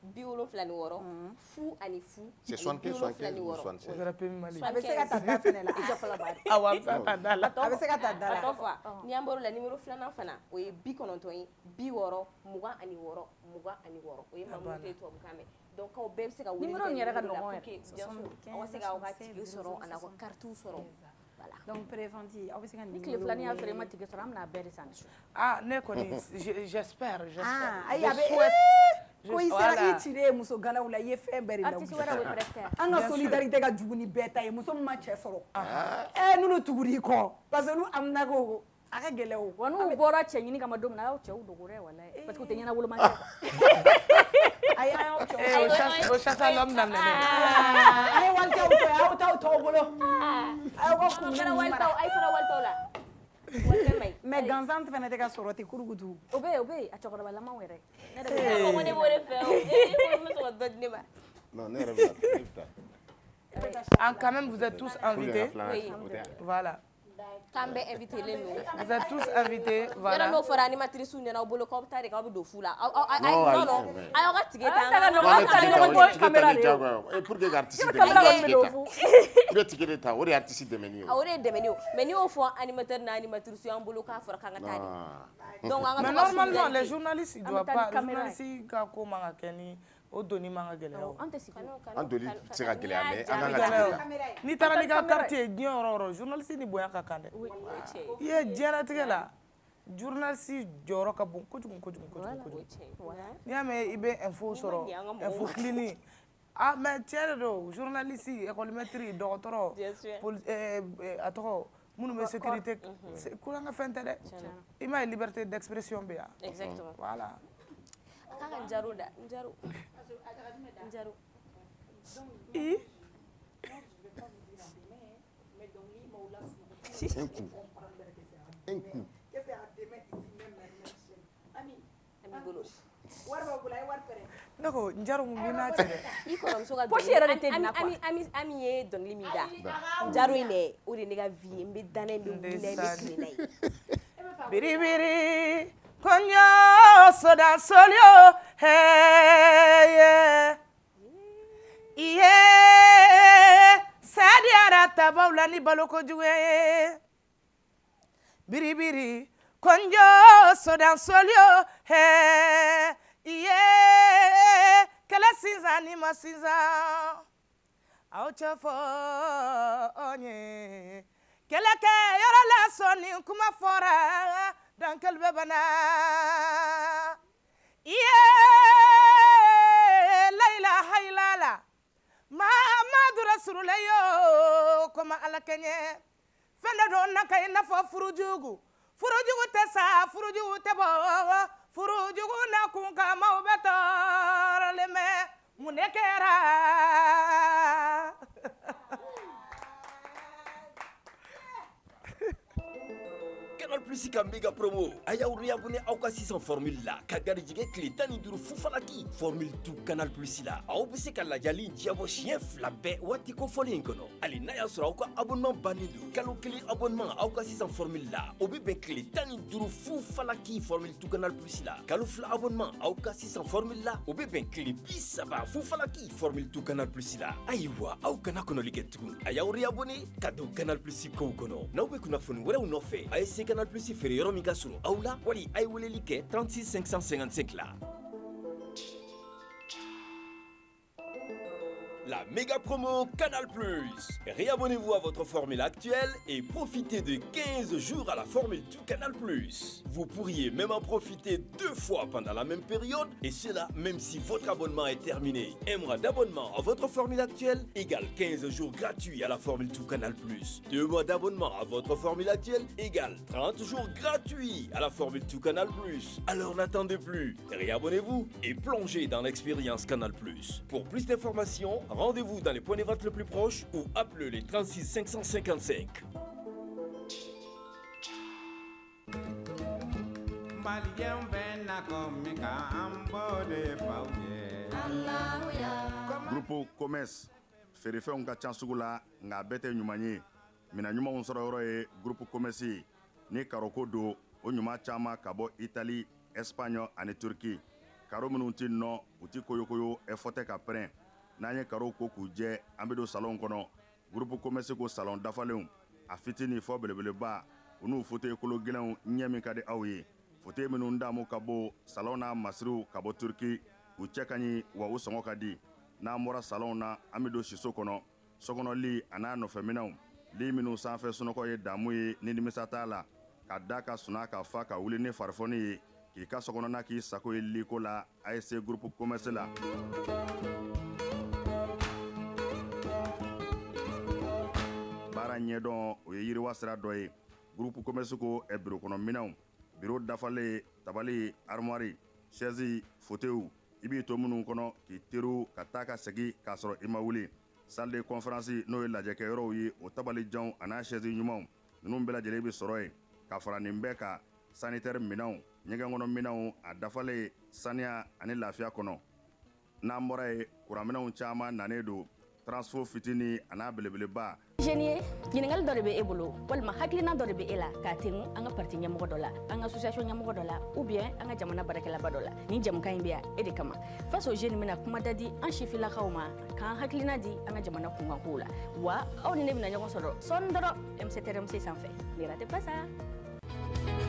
Biolo flani woro fu ani fu c'est 75 ou 76 je rappelle mali avec se ka tada fene la ijo fala bari awa sa tada la avec se ka tada la tofa ni amboro la numéro flana fana o ye bi kononton yi bi woro mugan ani woro o ye mamu te to bukame donc aw bɛɛ bɛ se ka wuli numéro yɛrɛ ka nɔgɔn yɛrɛ aw se ka ka tigi sɔrɔ ana ko carte sɔrɔ voilà donc préventif aw bɛ se ka ni tile filani y'a sɔrɔ i ma tigi sɔrɔ an bɛna bɛɛ de san ne kɔni j'espère ko i sera i cire muso galaw la i ye fɛn bɛɛ de la artiste wɛrɛ bɛ presque an ka solidarité ka jugu ni bɛɛ ta ye muso min ma cɛ sɔrɔ n'u tugura i kɔ parce que n'u amina ko a ka gɛlɛ o wa n'u bɔra cɛ ɲini kama don min na a y'aw cɛw dogo dɛ walayi parce que u tɛ ɲɛnaboloman kɛ a y'aw cɛw o chasse à l'homme daminɛ a ye walitaw to yen a y'aw taw tɔw bolo a y'aw ka kunbɛn walitaw a ye fara walitaw la mais gansan fana tɛ ka sɔrɔ ten kurukutu o bɛ yen a cɛkɔrɔba lamaw yɛrɛ ne de b'o de fɛ o ne sɔrɔ dɔ di ne ma non ne yɛrɛ bɛ taa quand même vous êtes tous invités voilà k'an bɛ invité len don vous êtes tous invités voilà yɔrɔ n'o fɔra animatrice ɲɛna aw bolo k'aw bɛ taa de k'aw bɛ don fu la non a y'aw ka tige ta pour que artiste i bɛ tige de ta o de ye artiste dɛmɛni ye o de ye dɛmɛni ye mais n'i y'o fɔ animateur n'a animatrice y'an bolo k'a fɔra k'an ka taa de donc an ka mais normalement les journalistes ils doivent pas journaliste ka ko man ka kɛ ni o doni man ka gɛlɛya o an doni tɛ se ka gɛlɛya mais an ka tige ta n'i taara n'i ka quartier diɲɛ yɔrɔ o yɔrɔ journaliste ni bonya ka kan dɛ i ye diɲɛlatigɛ la journaliste jɔyɔrɔ ka bon kojugu n'i y'a mɛn i bɛ info sɔrɔ info clinique mais tiɲɛ de don journaliste école-maître dɔgɔtɔrɔ a tɔgɔ minnu bɛ sécurité kuran ka fɛn tɛ dɛ i m'a ye liberté d'expression bɛ yan exactement voilà k'a ka njaro da njaro un coup ne ko njaro mun b'i n'a cɛ dɛ i kɔrɔmuso ka poche yɛrɛ de tɛ nin na quoi Ami ye dɔnkili min da njaro in dɛ o de ne ka vie ye n bɛ danna n bɛ wuli n bɛ tile n'a ye biribiri konyo soda solio hey yeah sadiara tabaw la ni baloko juwe biribiri konjo sodan solio he iye kala sinza ni masinza au chafo onye kala ke yara la soni kuma fora dan kalbe bana iye laila haylala Muhammadu Rasulullah koma alakenye fenda do naka ina fo furujugu te sa furujugu te bo furujugu na kunka maubetor leme munekera Canal Plus ka méga promo aya uri abonné aw ka 600 formule la ka gari jige kle tani duru fufalaki formule tout Canal Plus la aw be se ka lajali diabo chien flabé wati ko folien kono ali na ya sura aw ka abonnement banidu kalo kli abonnement aw ka 600 formule la obi be kle tani duru fufalaki formule tout Canal Plus la kalo fla abonnement aw ka 600 formule la obi be kle bisaba fufalaki formule tout Canal Plus la aywa aw kana kono ligetu aya uri abonné kado Canal Plus ko kono na obi kuna fonu wala no fe ay se Canal Plus fait yoro mi gasuro aula wali ay wole like 36 555 là. La méga promo Canal Plus. Réabonnez-vous à votre formule actuelle et profitez de 15 jours à la formule tout Canal Plus. Vous pourriez même en profiter 2 fois pendant la même période et cela même si votre abonnement est terminé. Un mois d'abonnement à votre formule actuelle égale 15 jours gratuits à la formule tout Canal Plus. 2 mois d'abonnement à votre formule actuelle égale 30 jours gratuits à la formule tout Canal Plus. Alors n'attendez plus. Réabonnez-vous et plongez dans l'expérience Canal Plus. Pour plus d'informations, rendez-vous dans les points de vente le plus proches ou appelez les 36 555. Grupo Commerce ferefɛnw ka ca sugu la nka bɛɛ tɛ ɲuman ye mina ɲumanw sɔrɔ yɔrɔ ye Grupo Commerce ni karoko don o ɲuman caman ka bɔ Italie, Espagne ani Turquie. Karo minnu ti nɔ u ti koyokoyo ɛfɔtɛ ka pɛrɛn n'an ye karow ko k'u jɛ an bɛ don salon kɔnɔ Grupo Commerce ko salon dafalenw a fitini fɔ belebeleba u n'u fauteuil kolo gɛlɛnw ɲɛ min ka di aw ye fauteuil minnu damu ka bon salon n'a masiriw ka bɔ Turquie u cɛ ka ɲi wa u sɔngɔ ka di n'an bɔra salon na an bɛ don siso kɔnɔ sokɔnɔ a n'a nɔfɛminɛnw li minnu sanfɛ sunɔgɔ ye damu ye ni nimisa t'a la ka da ka suna ka fa ka wuli ni farifoni ye k'i ka sokɔnɔna k'i sago ye liko la a ye se Grupo Commerce la. Baara ɲɛdɔn o ye yiriwa sira dɔ ye Grupo Commerce ko biro kɔnɔ minɛnw biro dafalen tabali armoire chaise fauteuil i b'i to minnu kɔnɔ k'i teriw ka taa ka segin k'a sɔrɔ i ma wuli salle de conférence n'o ye lajɛkɛyɔrɔw ye o tabalijanw a n'a chaise ɲumanw ninnu bɛɛ lajɛlen bɛ sɔrɔ yen ka fara nin bɛɛ kan sanitaire minɛnw ɲɛgɛn kɔnɔ minɛnw a dafalen saniya ani lafiya kɔnɔ n'an bɔra ye kuranminɛnw caman nanen don transfo fitini a n'a belebeleba. Jeune ɲininkali dɔ de bɛ e bolo walima hakilina dɔ de bɛ e la k'a tɛngu an ka parti ɲɛmɔgɔ dɔ la an ka association ɲɛmɔgɔ dɔ la ou bien an ka jamana baarakɛlaba dɔ la nin jamukan in bɛ yan e de kama face aux jeunes bɛna kuma da di an sifilakaw ma k'an hakilina di an ka jamana kunkankow la wa aw ni ne bɛna ɲɔgɔn sɔrɔ sɔɔni dɔrɔn MCTRMC sanfɛ ne ratez pas ça.